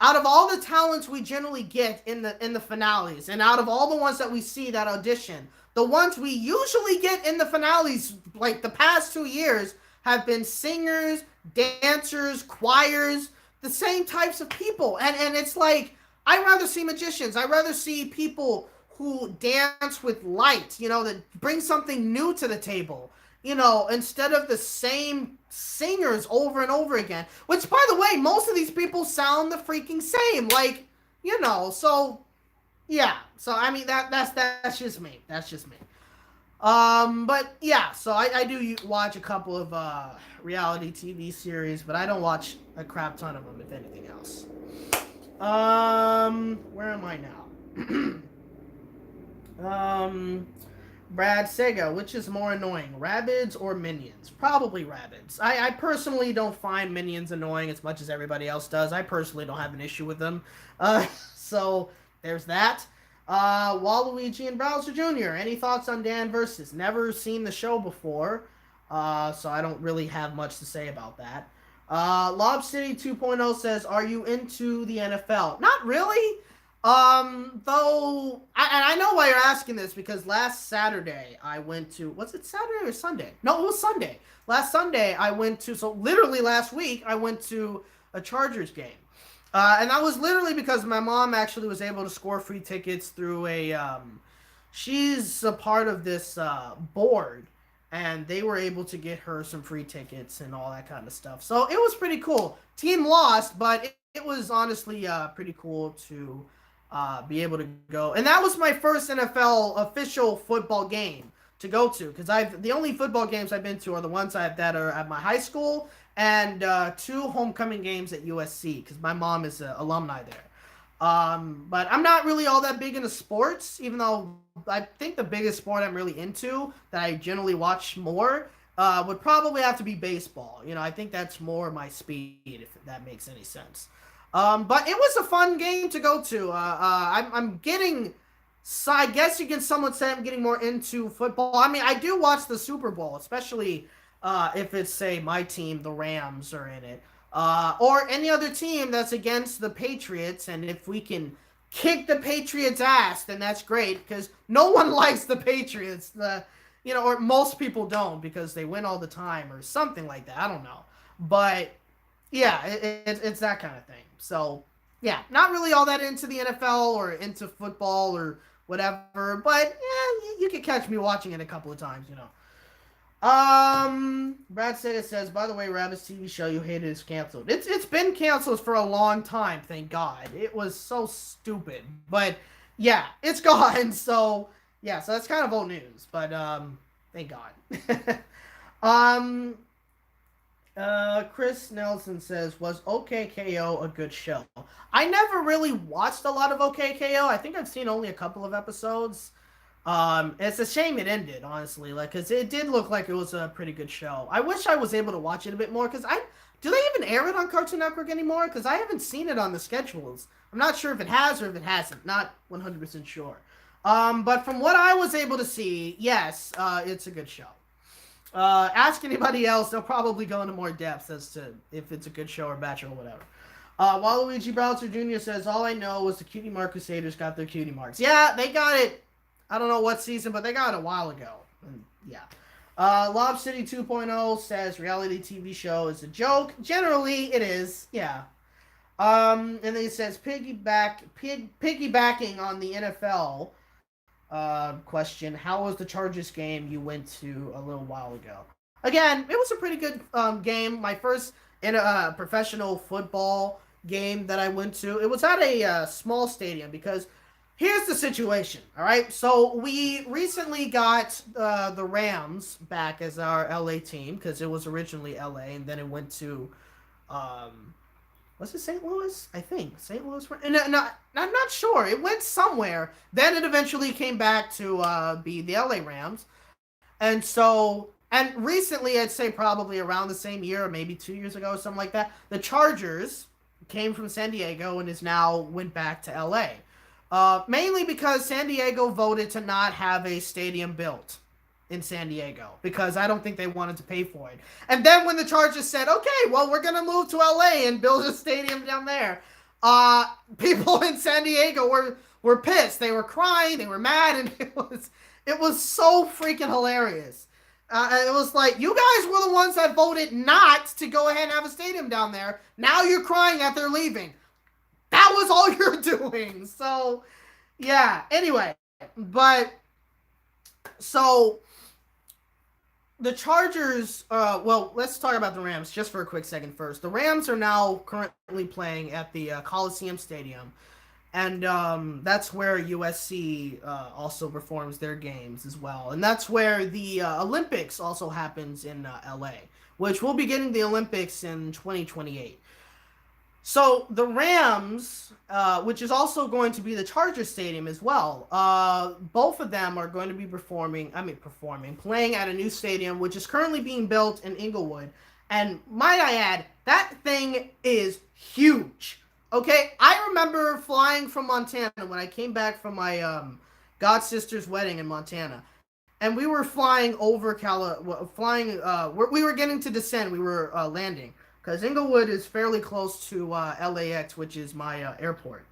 out of all the talents we generally get in the finales, and out of all the ones that we see that audition, the ones we usually get in the finales, like the past 2 years, have been singers, dancers, choirs, the same types of people. And it's like, I'd rather see magicians. I'd rather see people who dance with light, that bring something new to the table, instead of the same singers over and over again. Which, by the way, most of these people sound the freaking same. Like, so... yeah, so I mean that's just me. That's just me. But yeah, so I do watch a couple of reality TV series, but I don't watch a crap ton of them, if anything else. Where am I now? Brad Sega, which is more annoying, Rabbids or Minions? Probably Rabbids. I personally don't find Minions annoying as much as everybody else does. I personally don't have an issue with them. So there's that. Waluigi and Bowser Jr., any thoughts on Dan Versus? Never seen the show before, so I don't really have much to say about that. Lob City 2.0 says, are you into the NFL? Not really. Though, I know why you're asking this, because last Saturday I went to, was it Saturday or Sunday? No, it was Sunday. Last Sunday I went to, so literally last week I went to a Chargers game. And that was literally because my mom actually was able to score free tickets through she's a part of this board, and they were able to get her some free tickets and all that kind of stuff. So it was pretty cool. Team lost, but it was honestly pretty cool to be able to go, and that was my first NFL official football game to go to because I've the only football games I've been to are the ones that are at my high school and two homecoming games at USC because my mom is an alumni there. But I'm not really all that big into sports, even though I think the biggest sport I'm really into that I generally watch more would probably have to be baseball. You know, I think that's more my speed, if that makes any sense. But it was a fun game to go to. I'm getting, so I guess you can somewhat say I'm getting more into football. I mean, I do watch the Super Bowl, especially if it's, say, my team, the Rams, are in it. Or any other team that's against the Patriots, and if we can kick the Patriots' ass, then that's great because no one likes the Patriots. Or most people don't because they win all the time or something like that. I don't know, but yeah, it's that kind of thing. So yeah, not really all that into the NFL or into football or whatever, but yeah, you can catch me watching it a couple of times. Brad Sega says, by the way, Rabbit's TV show you hated is canceled. It's been canceled for a long time, thank God. It was so stupid. But yeah, it's gone. So yeah, so that's kind of old news. But thank God. um Chris Nelson says, was OKKO a good show? I never really watched a lot of OKKO. I think I've seen only a couple of episodes. It's a shame it ended, honestly, like, cause it did look like it was a pretty good show. I wish I was able to watch it a bit more, cause do they even air it on Cartoon Network anymore? Cause I haven't seen it on the schedules. I'm not sure if it has or if it hasn't. Not 100% sure. But from what I was able to see, yes, it's a good show. Ask anybody else, they'll probably go into more depth as to if it's a good show or bad show or whatever. Waluigi Bouncer Jr. says, all I know was the Cutie Mark Crusaders got their cutie marks. Yeah, they got it. I don't know what season, but they got it a while ago. And yeah. Lob City 2.0 says reality TV show is a joke. Generally, it is. Yeah. And then he says piggybacking on the NFL question. How was the Chargers game you went to a little while ago? Again, it was a pretty good game. My first in a professional football game that I went to. It was at a small stadium because here's the situation, all right? So we recently got the Rams back as our LA team because it was originally LA and then it went to, was it St. Louis? I think St. Louis. No, I'm not sure. It went somewhere. Then it eventually came back to be the LA Rams. And so, and recently, I'd say probably around the same year or maybe 2 years ago, something like that, the Chargers came from San Diego and is now went back to LA. Mainly because San Diego voted to not have a stadium built in San Diego because I don't think they wanted to pay for it. And then when the Chargers said, okay, well, we're going to move to LA and build a stadium down there, people in San Diego were pissed. They were crying. They were mad. And it was so freaking hilarious. It was like, you guys were the ones that voted not to go ahead and have a stadium down there. Now you're crying that they're leaving. That was all you're doing. So, yeah. Anyway, but so the Chargers, well, let's talk about the Rams just for a quick second first. The Rams are now currently playing at the Coliseum Stadium, and that's where USC also performs their games as well. And that's where the Olympics also happens in LA, which we'll be getting the Olympics in 2028. So the Rams, which is also going to be the Charger Stadium as well, both of them are going to be playing at a new stadium, which is currently being built in Inglewood. And might I add, that thing is huge. Okay, I remember flying from Montana when I came back from my god sister's wedding in Montana, and we were flying over we were getting to descend. We were landing. Because Inglewood is fairly close to LAX, which is my airport.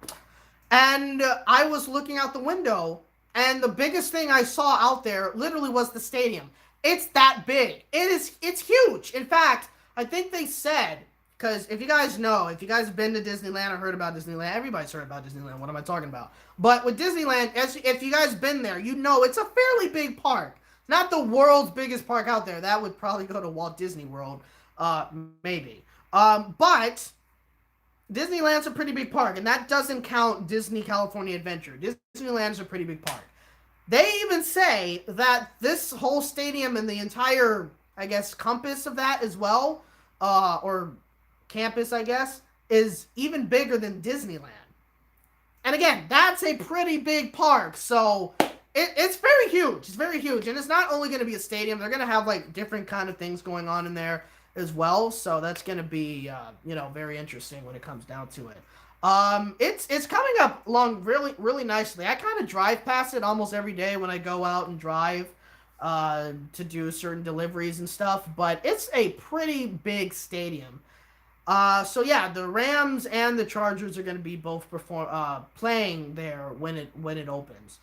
And I was looking out the window, and the biggest thing I saw out there literally was the stadium. It's that big. It's huge. In fact, I think they said, because if you guys have been to Disneyland or heard about Disneyland, everybody's heard about Disneyland. What am I talking about? But with Disneyland, if you guys been there, you know it's a fairly big park. Not the world's biggest park out there. That would probably go to Walt Disney World. Maybe. But Disneyland's a pretty big park, and that doesn't count Disney California Adventure. Disneyland's a pretty big park. They even say that this whole stadium and the entire, I guess, compass of that as well, or campus, I guess, is even bigger than Disneyland. And again, that's a pretty big park, so it's very huge. It's very huge, and it's not only going to be a stadium. They're going to have like different kind of things going on in there as well. So that's going to be very interesting when it comes down to it. It's coming up along really nicely. I kind of drive past it almost every day when I go out and drive to do certain deliveries and stuff. But it's a pretty big stadium. So yeah, the Rams and the Chargers are going to be both playing there when it opens.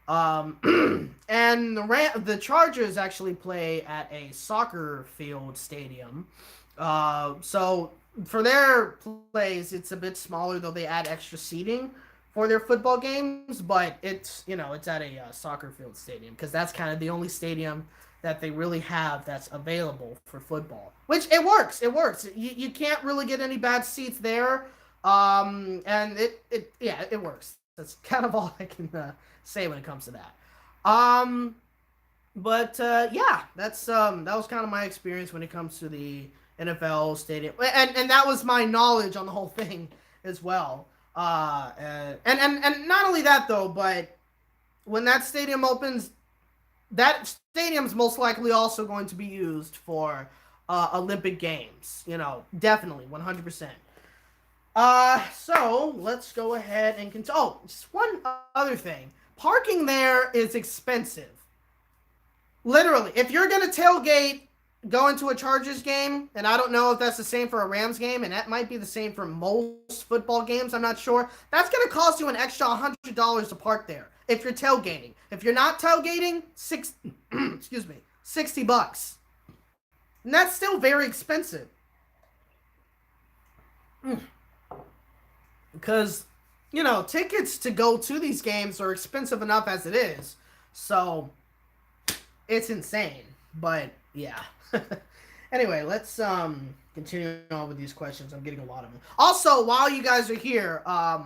And the Chargers actually play at a soccer field stadium. So for their plays, it's a bit smaller, though they add extra seating for their football games. But it's at a soccer field stadium because that's kind of the only stadium that they really have that's available for football. Which it works. It works. You can't really get any bad seats there. And it works. That's kind of all I can say when it comes to that. Yeah, that's that was kind of my experience when it comes to the NFL stadium, and that was my knowledge on the whole thing as well. And not only that though, but when that stadium opens, that stadium's most likely also going to be used for Olympic Games. Definitely 100%. So let's go ahead and continue. Oh, just one other thing. Parking there is expensive. Literally, if you're gonna tailgate, go into a Chargers game, and I don't know if that's the same for a Rams game, and that might be the same for most football games. I'm not sure. That's gonna cost you an extra $100 to park there if you're tailgating. If you're not tailgating, excuse me, $60, and that's still very expensive. Because tickets to go to these games are expensive enough as it is. So it's insane. But yeah. Anyway, let's continue on with these questions. I'm getting a lot of them. Also, while you guys are here, I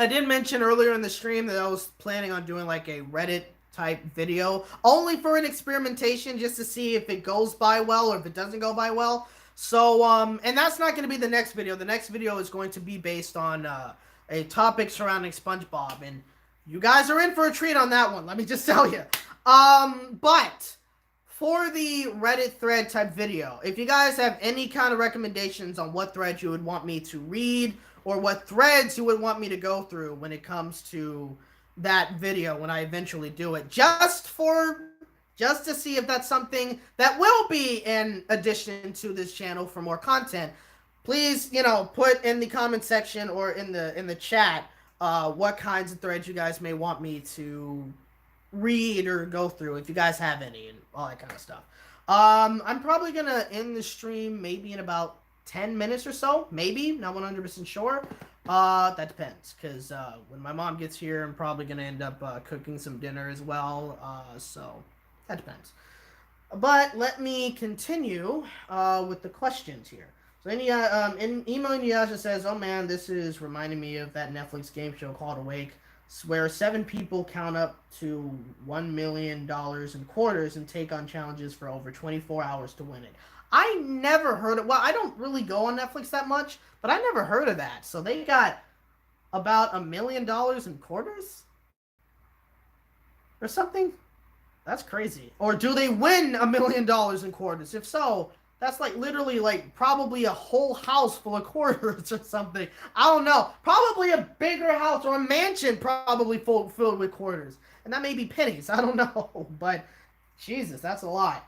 did mention earlier in the stream that I was planning on doing like a Reddit type video, only for an experimentation, just to see if it goes by well or if it doesn't go by well. So, and that's not going to be the next video. The next video is going to be based on a topic surrounding SpongeBob, and you guys are in for a treat on that one, let me just tell you. But for the Reddit thread type video, if you guys have any kind of recommendations on what threads you would want me to read, or what threads you would want me to go through when it comes to that video when I eventually do it, just to see if that's something that will be in addition to this channel for more content, please, put in the comment section or in the chat what kinds of threads you guys may want me to read or go through, if you guys have any, and all that kind of stuff. I'm probably gonna end the stream maybe in about 10 minutes or so, maybe, not 100% sure. That depends, because when my mom gets here, I'm probably gonna end up cooking some dinner as well, so that depends. But let me continue with the questions here. So in email Inuyasha says, "Oh man, this is reminding me of that Netflix game show called Awake, where 7 people count up to $1 million in quarters and take on challenges for over 24 hours to win it." I never heard of. Well, I don't really go on Netflix that much, but I never heard of that. So they got about $1 million in quarters or something. That's crazy. Or do they win $1 million in quarters? If so, that's like literally like probably a whole house full of quarters or something. I don't know. Probably a bigger house or a mansion probably filled with quarters. And that may be pennies. I don't know. But Jesus, that's a lot.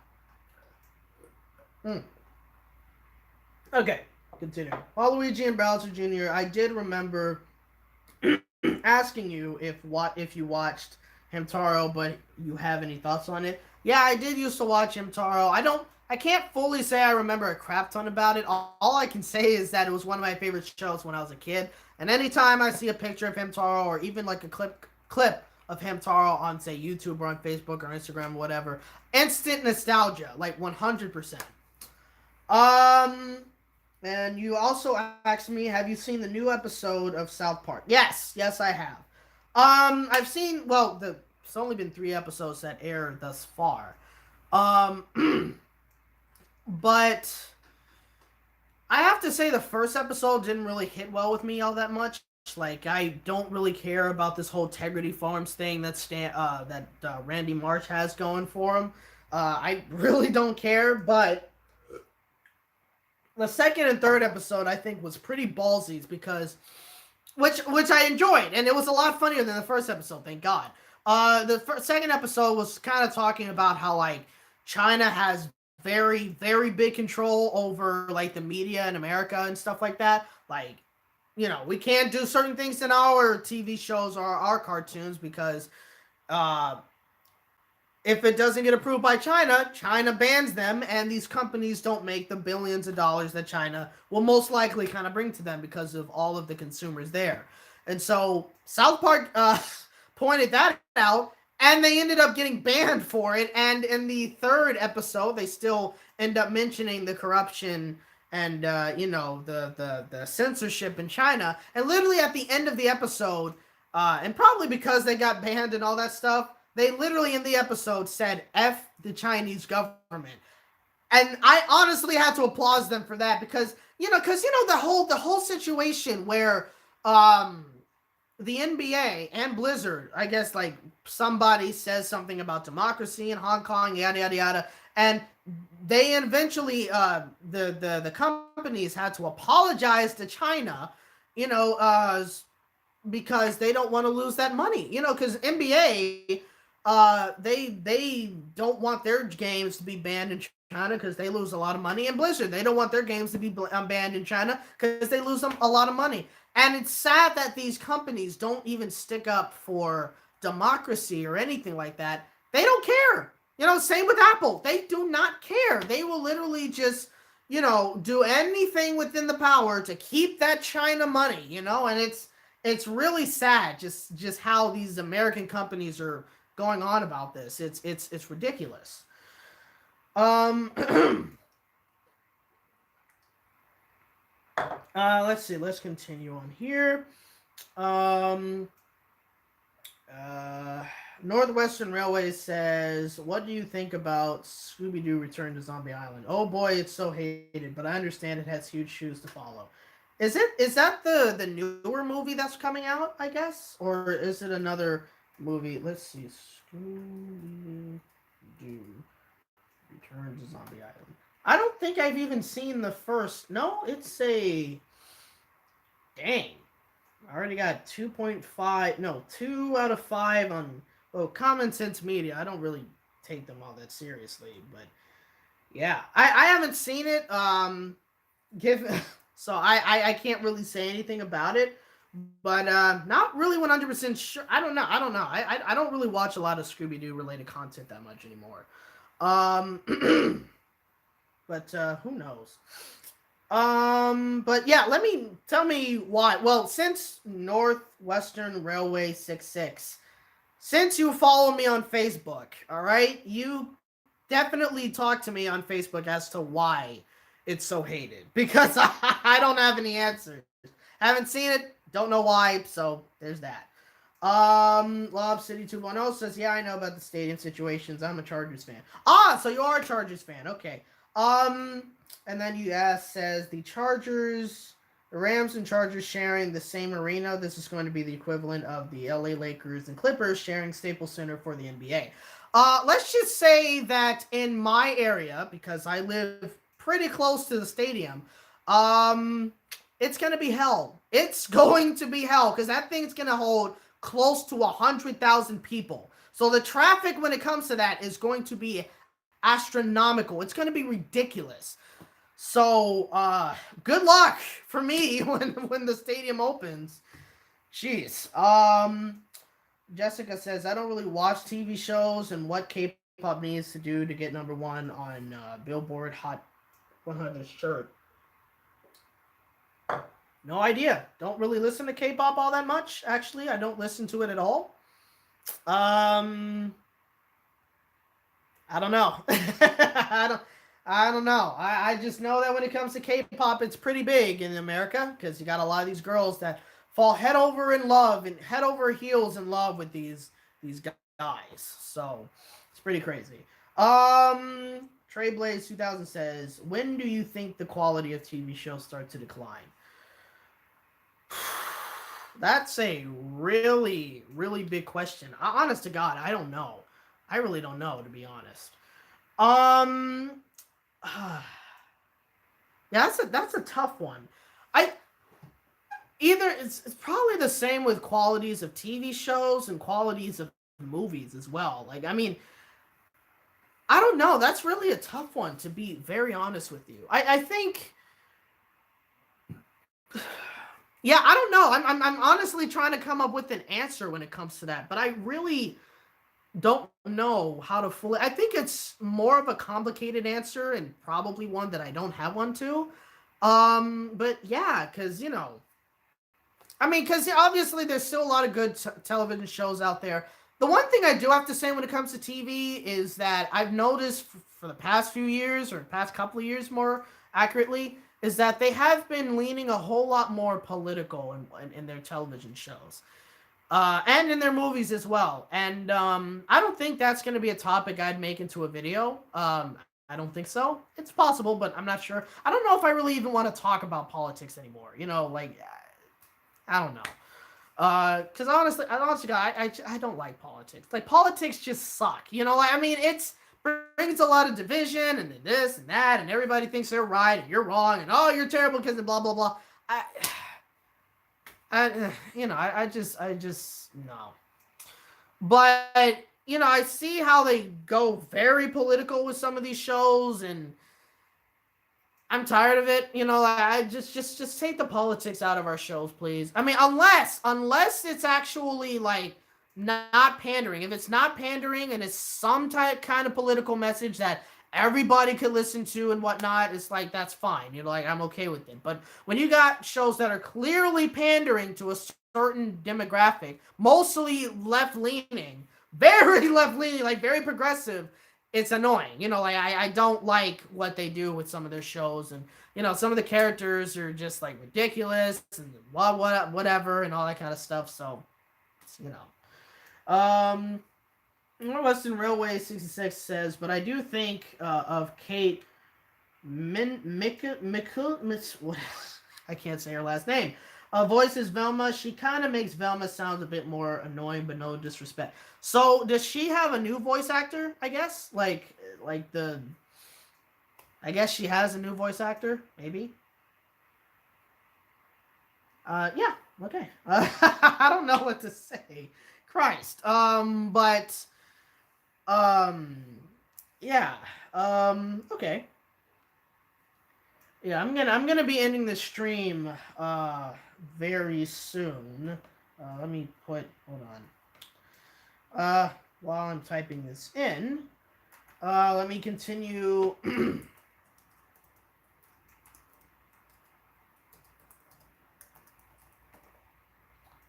Okay, continue. Waluigi and Bowser Jr., I did remember asking you if you watched Hamtaro, but you have any thoughts on it. Yeah, I did used to watch Hamtaro. I can't fully say I remember a crap ton about it. All I can say is that it was one of my favorite shows when I was a kid. And anytime I see a picture of Hamtaro, or even like a clip of Hamtaro on, say, YouTube or on Facebook or Instagram or whatever, instant nostalgia, like 100%. And you also asked me, have you seen the new episode of South Park? Yes, I have. I've seen. Well, it's only been 3 episodes that aired thus far. But I have to say the first episode didn't really hit well with me all that much. Like I don't really care about this whole Integrity Farms thing that Randy Marsh has going for him. I really don't care, but the second and third episode I think was pretty ballsy because which I enjoyed, and it was a lot funnier than the first episode. Thank God. Second episode was kind of talking about how like China has very big control over like the media in America and stuff like that. Like, we can't do certain things in our TV shows or our cartoons because uh, if it doesn't get approved by China, China bans them, and these companies don't make the billions of dollars that China will most likely kind of bring to them because of all of the consumers there. And so South Park pointed that out, and they ended up getting banned for it. And in the third episode, they still end up mentioning the corruption and the censorship in China. And literally at the end of the episode, and probably because they got banned and all that stuff, they literally in the episode said "F the Chinese government," and I honestly had to applaud them for that because the whole situation where the NBA and Blizzard, I guess, like somebody says something about democracy in Hong Kong, yada yada yada, and they eventually the companies had to apologize to China, you know, because they don't want to lose that money, because NBA they don't want their games to be banned in China because they lose a lot of money, and Blizzard, they don't want their games to be banned in China because they lose them a lot of money. And it's sad that these companies don't even stick up for democracy or anything like that. They don't care. Same with Apple. They do not care. They will literally just, do anything within the power to keep that China money, and it's really sad just how these American companies are going on about this. It's ridiculous. Let's see. Let's continue on here. Um, Northwestern Railway says, "What do you think about Scooby Doo Return to Zombie Island?" Oh boy, it's so hated, but I understand it has huge shoes to follow. Is that the newer movie that's coming out? I guess, or is it another movie? Let's see. Scooby Doo Return to Zombie Island. I don't think I've even seen the first. No, it's a. Dang. I already got 2.5. No, 2 out of 5 on. Well, Common Sense Media. I don't really take them all that seriously, but yeah, I haven't seen it. So I can't really say anything about it, but not really 100% sure. I don't know. I don't really watch a lot of Scooby Doo related content that much anymore. But who knows? But yeah, tell me why. Well, since Northwestern Railway 66, since you follow me on Facebook, all right, you definitely talk to me on Facebook as to why it's so hated because I don't have any answers. Haven't seen it, don't know why, so there's that. Lob City 2.0 says, "Yeah, I know about the stadium situations. I'm a Chargers fan." Ah, so you are a Chargers fan. Okay. And then you says the Rams and Chargers sharing the same arena. This is going to be the equivalent of the LA Lakers and Clippers sharing Staples Center for the NBA. Let's just say that in my area, because I live pretty close to the stadium, it's going to be hell. It's going to be hell because that thing's going to hold close to 100,000 people. So the traffic when it comes to that is going to be astronomical. It's going to be ridiculous. So good luck for me when the stadium opens. Jeez. Jessica says, "I don't really watch TV shows and what K-pop needs to do to get #1 on Billboard Hot 100 shirt." No idea. Don't really listen to K-pop all that much. Actually, I don't listen to it at all. I don't know. I don't know. I just know that when it comes to K-pop, it's pretty big in America because you got a lot of these girls that fall head over in love and head over heels in love with these guys. So it's pretty crazy. Trey Blaze 2000 says, "When do you think the quality of TV shows start to decline?" That's a really, really big question. Honest to God, I don't know. I really don't know, to be honest. Um, yeah, that's a tough one. I either it's probably the same with qualities of TV shows and qualities of movies as well. Like, I mean, I don't know. That's really a tough one, to be very honest with you. I think, yeah, I don't know. I'm honestly trying to come up with an answer when it comes to that, but I really don't know how to fully. I think it's more of a complicated answer and probably one that I don't have one to. But yeah, because I mean, because obviously there's still a lot of good television shows out there. The one thing I do have to say when it comes to TV is that I've noticed for the past few years, or past couple of years more accurately, is that they have been leaning a whole lot more political in their television shows. And in their movies as well. And I don't think that's going to be a topic I'd make into a video. I don't think so. It's possible, but I'm not sure. I don't know if I really even want to talk about politics anymore. Like I don't know. Because honestly, I don't like politics. Like politics just suck. Like I mean, it's brings a lot of division and this and that, and everybody thinks they're right and you're wrong, and oh, you're terrible because of blah blah blah. I, I just no. But I see how they go very political with some of these shows, and I'm tired of it. Like, I just take the politics out of our shows, please. I mean, unless it's actually like not pandering. If it's not pandering and it's some type kind of political message that everybody could listen to and whatnot, it's like that's fine. Like I'm okay with it. But when you got shows that are clearly pandering to a certain demographic, mostly left leaning, very left leaning, like very progressive, it's annoying. Like I don't like what they do with some of their shows, and some of the characters are just like ridiculous and whatever and all that kind of stuff. So, you know. Western Railway 66 says, but I do think of Kate what? I can't say her last name. Voices Velma. She kind of makes Velma sound a bit more annoying, but no disrespect. So does she have a new voice actor? I guess like the. I guess she has a new voice actor. Maybe. Yeah. Okay. I don't know what to say. Christ. But. Um. Yeah. Okay. Yeah, I'm gonna be ending the stream very soon. Let me hold on. While I'm typing this in, let me continue.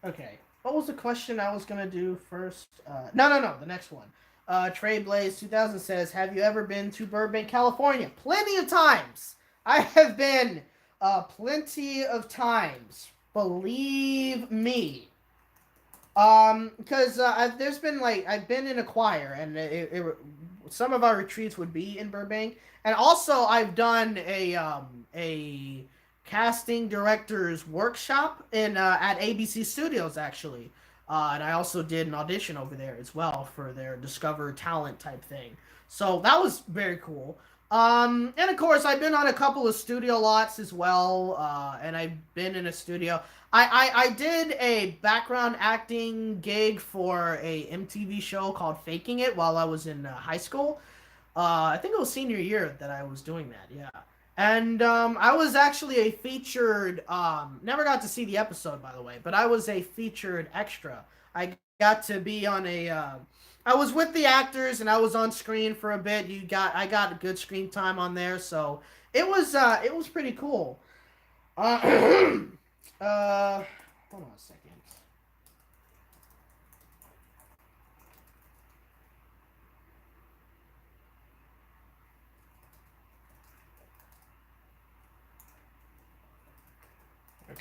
Okay, what was the question I was gonna do first? No, the next one. Trey Blaze 2000 says, "Have you ever been to Burbank, California?" Plenty of times. I have been plenty of times. Believe me. Because there's been I've been in a choir, and some of our retreats would be in Burbank, and also I've done a casting directors workshop in at ABC Studios actually, and I also did an audition over there as well for their Discover Talent type thing. So that was very cool. And of course, I've been on a couple of studio lots as well, and I've been in a studio. I did a background acting gig for a MTV show called Faking It while I was in high school. I think it was senior year that I was doing that. Yeah, and I was actually a featured. Never got to see the episode, by the way, but I was a featured extra. I got to be on a. I was with the actors and I was on screen for a bit. I got a good screen time on there, so it was pretty cool. Uh, hold on a second.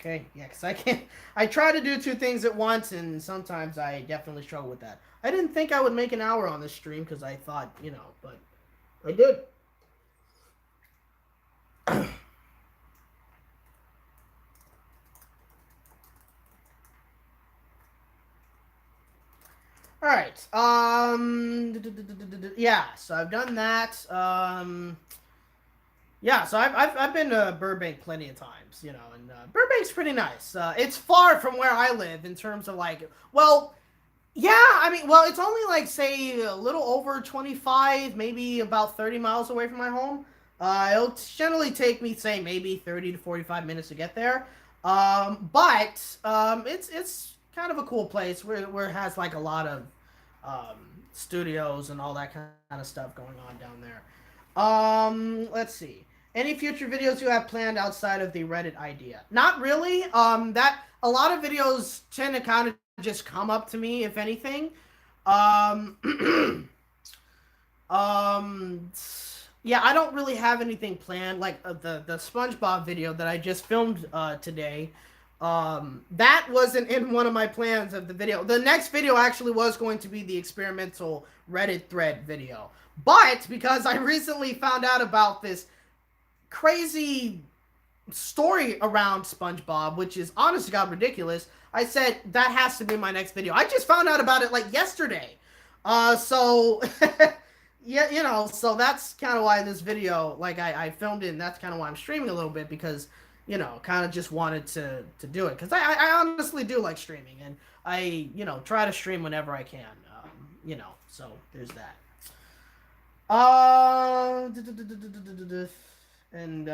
Okay, yeah, because I can't. I try to do two things at once, and sometimes I definitely struggle with that. I didn't think I would make an hour on this stream because I thought, but I did. All right. Yeah. So I've done that. Yeah. So I've been to Burbank plenty of times, and Burbank's pretty nice. It's far from where I live in terms of like, well, yeah. I mean, well, it's only like say a little over 25, maybe about 30 miles away from my home. It'll generally take me say maybe 30 to 45 minutes to get there. But it's kind of a cool place where it has like a lot of um, studios and all that kind of stuff going on down there. Let's see. Any future videos you have planned outside of the Reddit idea? Not really. That a lot of videos tend to kind of just come up to me, if anything. Um, um, yeah, I don't really have anything planned. Like the SpongeBob video that I just filmed today. That wasn't in one of my plans of the video. The next video actually was going to be the experimental Reddit thread video. But because I recently found out about this crazy story around SpongeBob, which is honest to God ridiculous, I said that has to be my next video. I just found out about it like yesterday. So yeah, so that's kind of why this video, like I filmed it, and that's kind of why I'm streaming a little bit because kind of just wanted to do it because I honestly do like streaming and I try to stream whenever I can. So there's that. And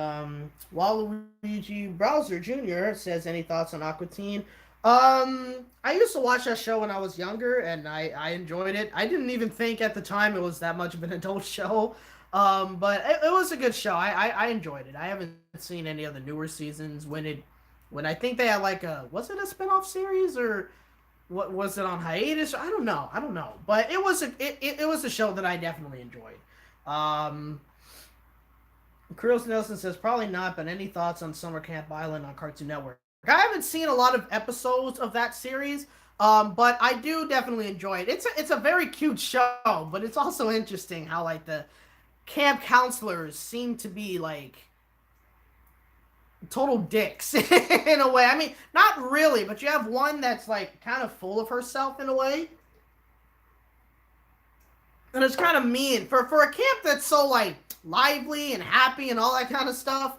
Waluigi Browser Jr. says, any thoughts on Aqua Teen? I used to watch that show when I was younger, and I enjoyed it. I didn't even think at the time it was that much of an adult show. But it was a good show. I enjoyed it. I haven't seen any of the newer seasons when I think they had like was it a spinoff series or what was it on hiatus? I don't know. But it was a show that I definitely enjoyed. Chris Nelson says probably not, but any thoughts on Summer Camp Island on Cartoon Network? I haven't seen a lot of episodes of that series, but I do definitely enjoy it. It's a very cute show, but it's also interesting how like the camp counselors seem to be like total dicks in a way. I mean, not really, but you have one that's like kind of full of herself in a way. And it's kind of mean for a camp that's so like lively and happy and all that kind of stuff.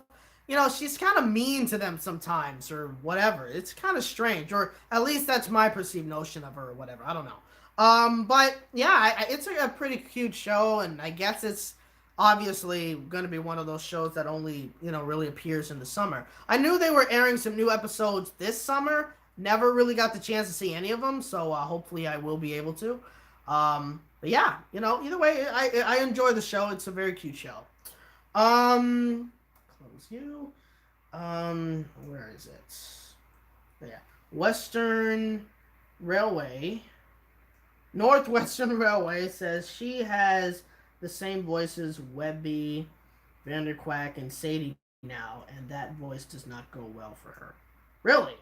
She's kind of mean to them sometimes or whatever. It's kind of strange, or at least that's my perceived notion of her or whatever. I don't know. But yeah, it's a pretty cute show, and I guess it's obviously going to be one of those shows that only really appears in the summer. I knew they were airing some new episodes this summer. Never really got the chance to see any of them, so hopefully I will be able to. But yeah, either way, I enjoy the show. It's a very cute show. Close you. Where is it? Yeah. Northwestern Railway says she has the same voice as Webby, Vanderquack, and Sadie now, and that voice does not go well for her. Really?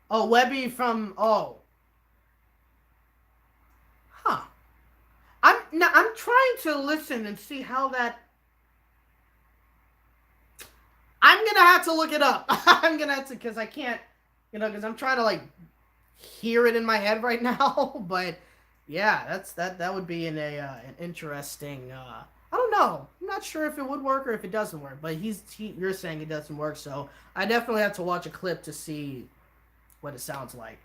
Oh, Webby from Huh. I'm trying to listen and see how that. I'm gonna have to look it up. I'm gonna have to because I can't, because I'm trying to like hear it in my head right now. But yeah, that would be an interesting. I don't know. I'm not sure if it would work or if it doesn't work. But you're saying it doesn't work, so I definitely have to watch a clip to see what it sounds like.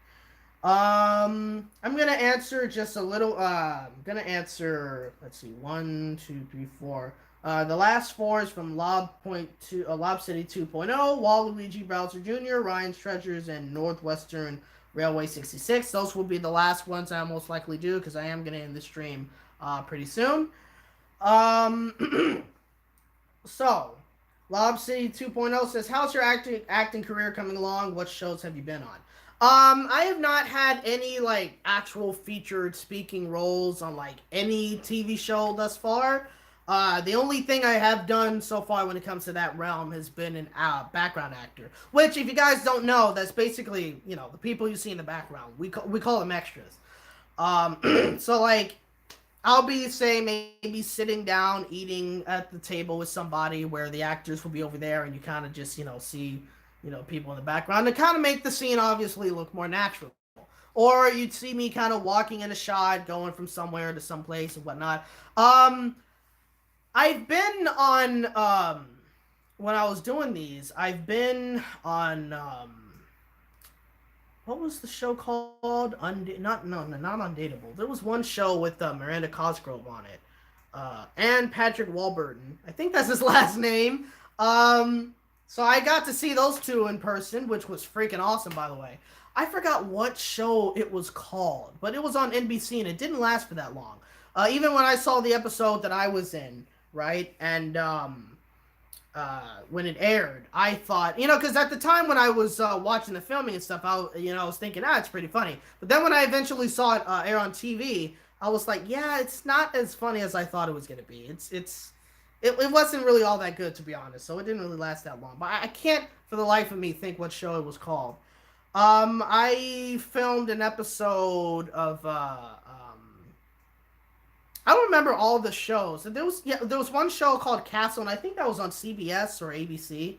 I'm gonna answer just a little. I'm gonna answer. Let's see, 1, 2, 3, 4. The last 4 is from Lob City 2.0, Waluigi Bowser Jr., Ryan's Treasures, and Northwestern Railway 66. Those will be the last ones I'll most likely do because I am gonna end the stream pretty soon. So Lob City 2.0 says, "How's your acting career coming along? What shows have you been on?" I have not had any like actual featured speaking roles on like any TV show thus far. The only thing I have done so far when it comes to that realm has been an background actor. Which, if you guys don't know, that's basically, the people you see in the background. We call them extras. So like, I'll be, say, maybe sitting down eating at the table with somebody where the actors will be over there, and you kind of just see people in the background to kind of make the scene obviously look more natural. Or you'd see me kind of walking in a shot, going from somewhere to someplace and whatnot. I've been on when I was doing these. I've been on what was the show called? Not Undateable. There was one show with Miranda Cosgrove on it, and Patrick Warburton. I think that's his last name. So I got to see those two in person, which was freaking awesome, by the way. I forgot what show it was called, but it was on NBC and it didn't last for that long. Even when I saw the episode that I was in, right, and when it aired, I thought, because at the time when I was watching the filming and stuff, I was thinking, it's pretty funny. But then when I eventually saw it air on TV, I was like, yeah, it's not as funny as I thought it was gonna be. It wasn't really all that good, to be honest. So it didn't really last that long. But I can't for the life of me think what show it was called. I filmed an episode of I don't remember all the shows. There was one show called Castle, and I think that was on CBS or ABC.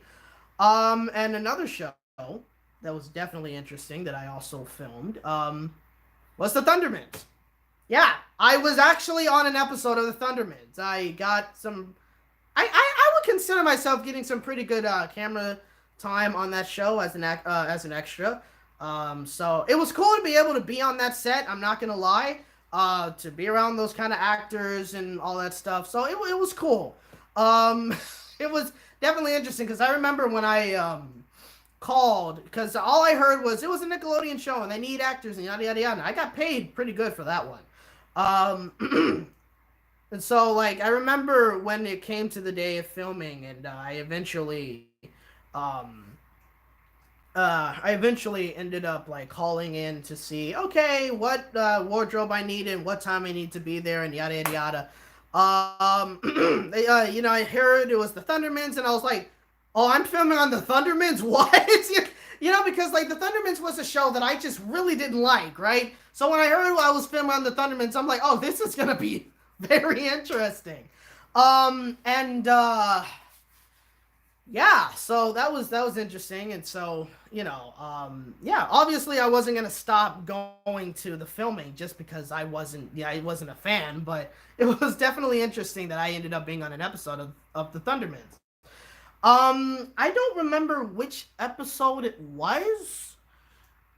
And another show that was definitely interesting that I also filmed was the Thundermans. Yeah, I was actually on an episode of the Thundermans. I got some. I would consider myself getting some pretty good camera time on that show as an extra. So it was cool to be able to be on that set. I'm not gonna lie. To be around those kind of actors and all that stuff. So it was cool. It was definitely interesting because I remember when I called, because all I heard was it was a Nickelodeon show and they need actors and yada yada yada. I got paid pretty good for that one. And so like I remember when it came to the day of filming, and I eventually ended up like calling in to see, okay, what wardrobe I need and what time I need to be there and yada yada yada. I heard it was the Thundermans, and I was like, oh, I'm filming on the Thundermans? What? Because like the Thundermans was a show that I just really didn't like, right? So when I heard I was filming on the Thundermans, I'm like, oh, this is gonna be very interesting. And yeah, so that was interesting. And so yeah, obviously I wasn't gonna stop going to the filming just because I wasn't a fan, but it was definitely interesting that I ended up being on an episode of the Thundermans. I don't remember which episode it was.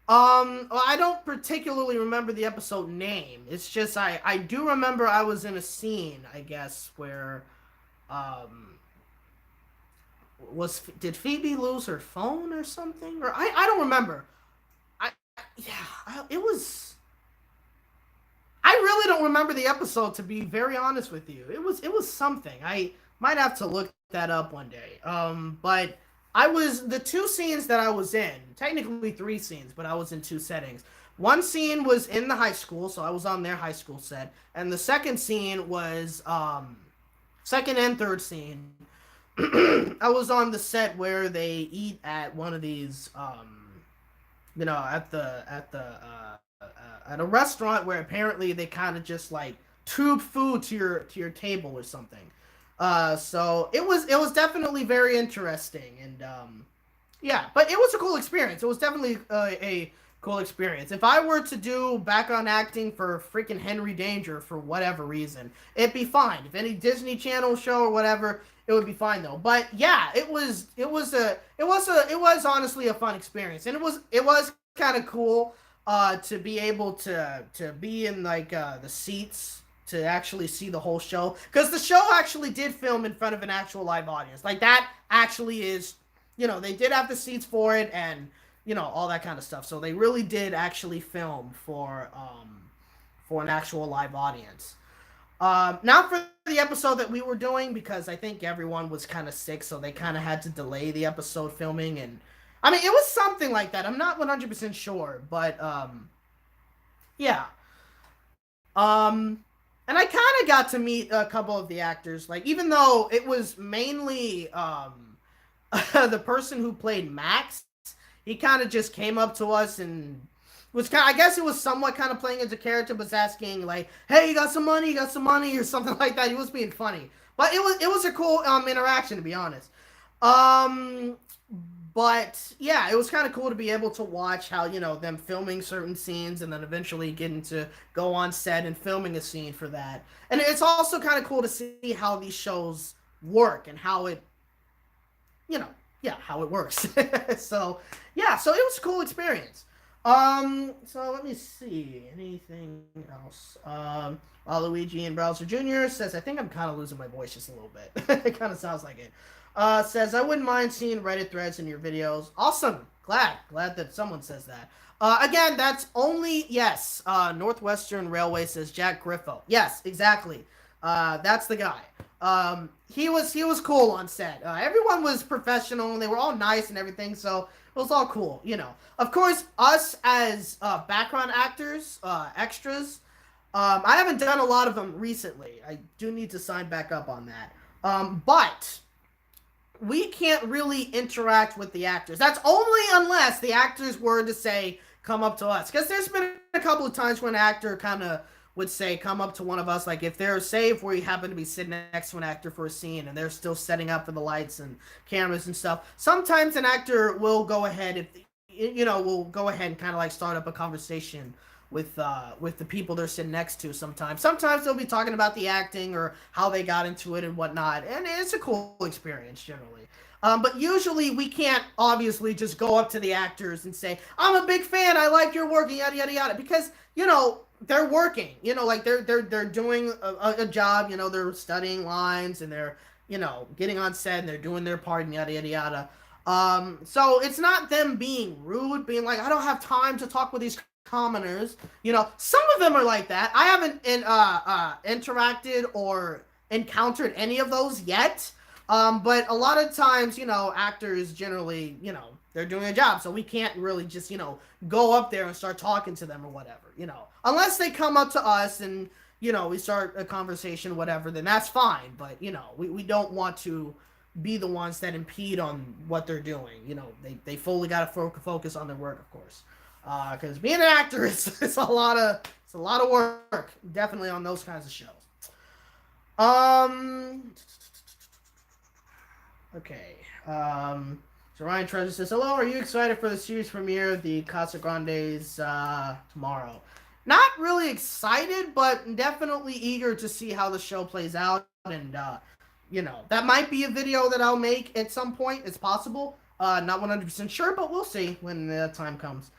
Well, I don't particularly remember the episode name. It's just I do remember I was in a scene, I guess, where did Phoebe lose her phone or something? Or I don't remember. It was. I really don't remember the episode, to be very honest with you. It was something. I might have to look that up one day. But the two scenes that I was in, technically three scenes, but I was in two settings. One scene was in the high school, so I was on their high school set, and the second scene was second and third scene. I was on the set where they eat at one of these, at a restaurant where apparently they kind of just like tube food to your table or something. So it was definitely very interesting, and yeah, but it was a cool experience. It was definitely a cool experience. If I were to do background acting for freaking Henry Danger for whatever reason, it'd be fine. If any Disney Channel show or whatever, it would be fine though. But yeah, it was honestly a fun experience, and it was kind of cool to be able to be in like the seats to actually see the whole show, because the show actually did film in front of an actual live audience. Like that actually is, they did have the seats for it, and all that kind of stuff. So they really did actually film for an actual live audience. Not for the episode that we were doing, because I think everyone was kind of sick, so they kind of had to delay the episode filming. And I mean, it was something like that. I'm not 100% sure, but yeah. And I kind of got to meet a couple of the actors. Like, even though it was mainly the person who played Max, he kind of just came up to us and was kind. I guess it was somewhat kind of playing as a character, but was asking like, "Hey, you got some money? You got some money?" or something like that. He was being funny, but it was a cool interaction, to be honest. Um, but yeah, it was kind of cool to be able to watch how, them filming certain scenes and then eventually getting to go on set and filming a scene for that. And it's also kind of cool to see how these shows work and how it, you know, yeah, how it works. So yeah, so it was a cool experience. So let me see. Anything else? Luigi and Browser Jr. says, I think I'm kind of losing my voice just a little bit. It kind of sounds like it. Says, I wouldn't mind seeing Reddit threads in your videos. Awesome. Glad that someone says that. Again, that's only, yes, Northwestern Railway says Jack Griffo. Yes, exactly. That's the guy. He was cool on set. Everyone was professional and they were all nice and everything, so it was all cool, Of course, us as background actors, extras, I haven't done a lot of them recently. I do need to sign back up on that. But we can't really interact with the actors. That's only unless the actors were to say, come up to us. Because there's been a couple of times when an actor kind of would say, come up to one of us. Like if they're, say, if we happen to be sitting next to an actor for a scene and they're still setting up for the lights and cameras and stuff. Sometimes an actor will go ahead, will go ahead and kind of like start up a conversation with the people they're sitting next to sometimes. Sometimes they'll be talking about the acting or how they got into it and whatnot, and it's a cool experience generally. But usually we can't obviously just go up to the actors and say, I'm a big fan, I like your work, yada yada yada, because they're working, like they're doing a job, they're studying lines and they're getting on set and they're doing their part and yada yada yada. So it's not them being rude, being like, I don't have time to talk with these commoners. Some of them are like that. I haven't interacted or encountered any of those yet. But a lot of times, actors generally, they're doing a job, so we can't really just, go up there and start talking to them or whatever, unless they come up to us and, we start a conversation, whatever, then that's fine. But, we don't want to be the ones that impede on what they're doing. They fully got to focus on their work, of course. Because being an actor is a lot of work, definitely on those kinds of shows. Okay. So Ryan Treasure says, hello, are you excited for the series premiere of the Casa Grandes tomorrow? Not really excited, but definitely eager to see how the show plays out. And, that might be a video that I'll make at some point. It's possible. Not 100% sure, but we'll see when the time comes.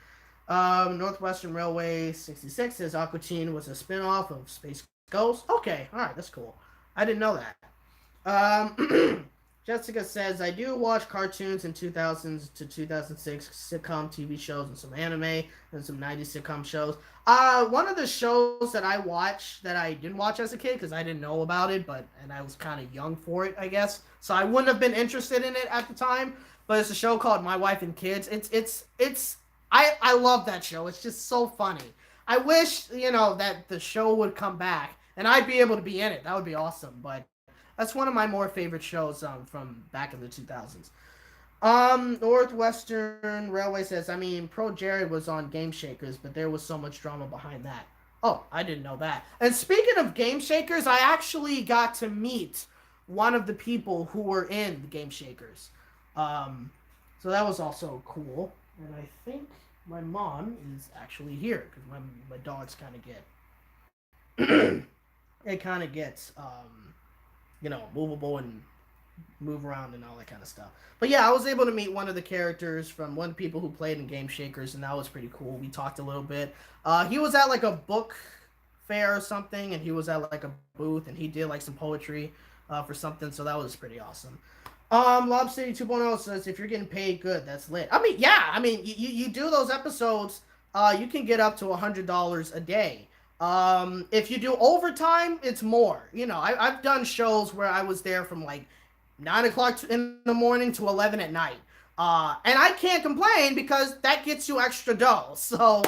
Northwestern Railway 66 says Aqua Teen was a spinoff of Space Ghost. Okay, alright, that's cool. I didn't know that. Jessica says, I do watch cartoons in 2000s to 2006 sitcom TV shows and some anime and some 90s sitcom shows. One of the shows that I watched that I didn't watch as a kid because I didn't know about it, and I was kind of young for it, I guess. So I wouldn't have been interested in it at the time. But it's a show called My Wife and Kids. I love that show. It's just so funny. I wish, that the show would come back and I'd be able to be in it. That would be awesome. But that's one of my more favorite shows from back in the 2000s. Northwestern Railway says, Pro Jared was on Game Shakers, but there was so much drama behind that. Oh, I didn't know that. And speaking of Game Shakers, I actually got to meet one of the people who were in the Game Shakers. So that was also cool. And I think my mom is actually here because my dogs kind of get it kind of gets movable and move around and all that kind of stuff. But yeah, I was able to meet one of the characters from one of the people who played in Game Shakers, and that was pretty cool. We talked a little bit. He was at like a book fair or something, and he was at like a booth, and he did like some poetry for something, so that was pretty awesome. Lob City 2.0 says, if you're getting paid, good, that's lit. You do those episodes, you can get up to $100 a day. If you do overtime, it's more. I've done shows where I was there from like 9 o'clock in the morning to 11 at night. And I can't complain because that gets you extra dough. So,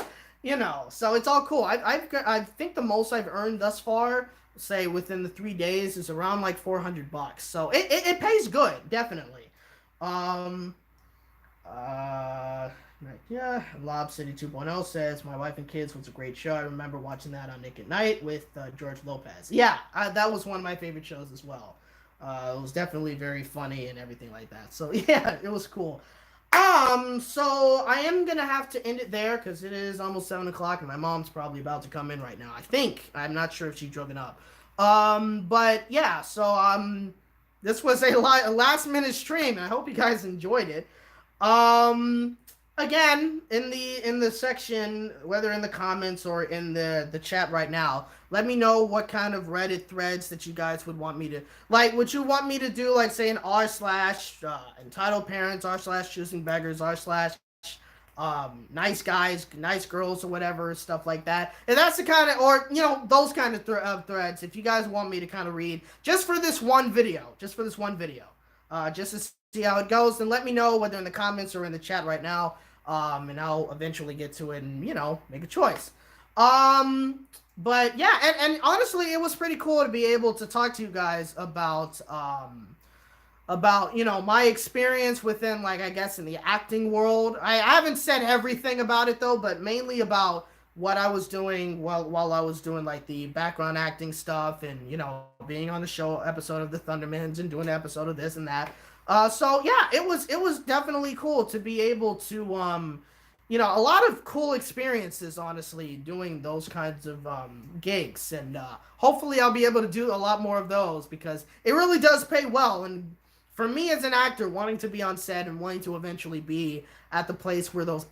so it's all cool. I think the most I've earned thus far say within the 3 days is around like $400. So it pays good, definitely. Um, uh, yeah, Lob City 2.0 says my wife and kids was a great show. I remember watching that on Nick at Night with George Lopez. Yeah, that was one of my favorite shows as well. It was definitely very funny and everything like that. So yeah, it was cool. So I am gonna have to end it there because it is almost 7 o'clock and my mom's probably about to come in right now. I think. I'm not sure if she's driven up. But yeah, so this was a last minute stream, and I hope you guys enjoyed it. Um, Again, in the section, whether in the comments or in the chat right now, let me know what kind of Reddit threads that you guys would want me to like. Would you want me to do like say an r slash entitled parents, r slash choosing beggars, r slash nice guys, nice girls, or whatever, stuff like that? And that's the kind of, or those kind of threads. If you guys want me to kind of read just for this one video, just to see how it goes, then let me know whether in the comments or in the chat right now. And I'll eventually get to it and make a choice. But yeah, and honestly, it was pretty cool to be able to talk to you guys about my experience within, like, I guess in the acting world. I haven't said everything about it though, but mainly about what I was doing while I was doing like the background acting stuff, and being on the show episode of the Thundermans and doing an episode of this and that. So yeah, it was definitely cool to be able to a lot of cool experiences, honestly, doing those kinds of gigs, and hopefully I'll be able to do a lot more of those because it really does pay well. And for me as an actor, wanting to be on set and wanting to eventually be at the place where those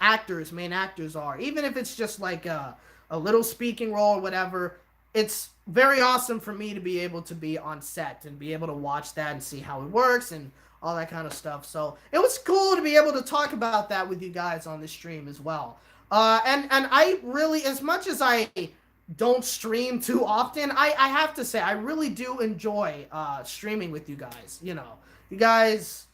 main actors are, even if it's just like a little speaking role or whatever, it's very awesome for me to be able to be on set and be able to watch that and see how it works and all that kind of stuff. So it was cool to be able to talk about that with you guys on the stream as well. And I really, as much as I don't stream too often, I have to say I really do enjoy streaming with you guys. You guys,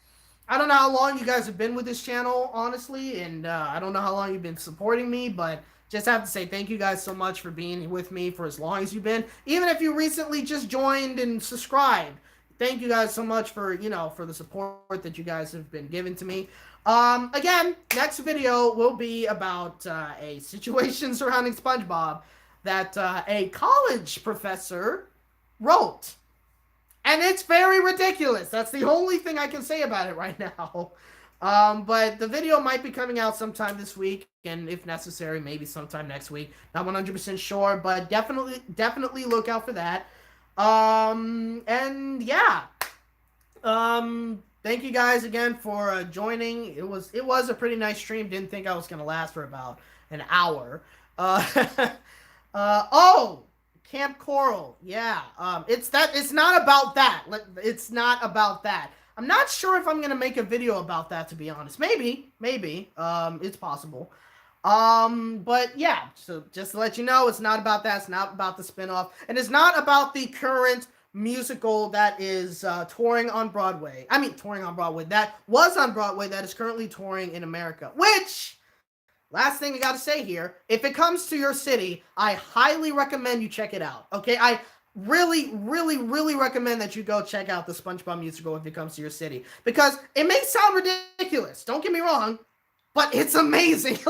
I don't know how long you guys have been with this channel, honestly, and I don't know how long you've been supporting me, but just have to say thank you guys so much for being with me for as long as you've been. Even if you recently just joined and subscribed, thank you guys so much for for the support that you guys have been giving to me. Again, next video will be about a situation surrounding SpongeBob that a college professor wrote. And it's very ridiculous. That's the only thing I can say about it right now. But the video might be coming out sometime this week, and if necessary, maybe sometime next week. Not 100% sure, but definitely look out for that. And yeah. Thank you guys again for joining. It was a pretty nice stream. Didn't think I was gonna last for about an hour. Oh, Camp Coral. Yeah. It's not about that. It's not about that. I'm not sure if I'm gonna make a video about that, to be honest. Maybe. It's possible. But yeah, so just to let you know, it's not about that. It's not about the spinoff, and it's not about the current musical that is touring on Broadway. I mean, touring on Broadway. That was on Broadway, that is currently touring in America. Which, last thing I got to say here, if it comes to your city, I highly recommend you check it out. Okay, I really recommend that you go check out the SpongeBob musical if it comes to your city, because it may sound ridiculous. Don't get me wrong, but it's amazing.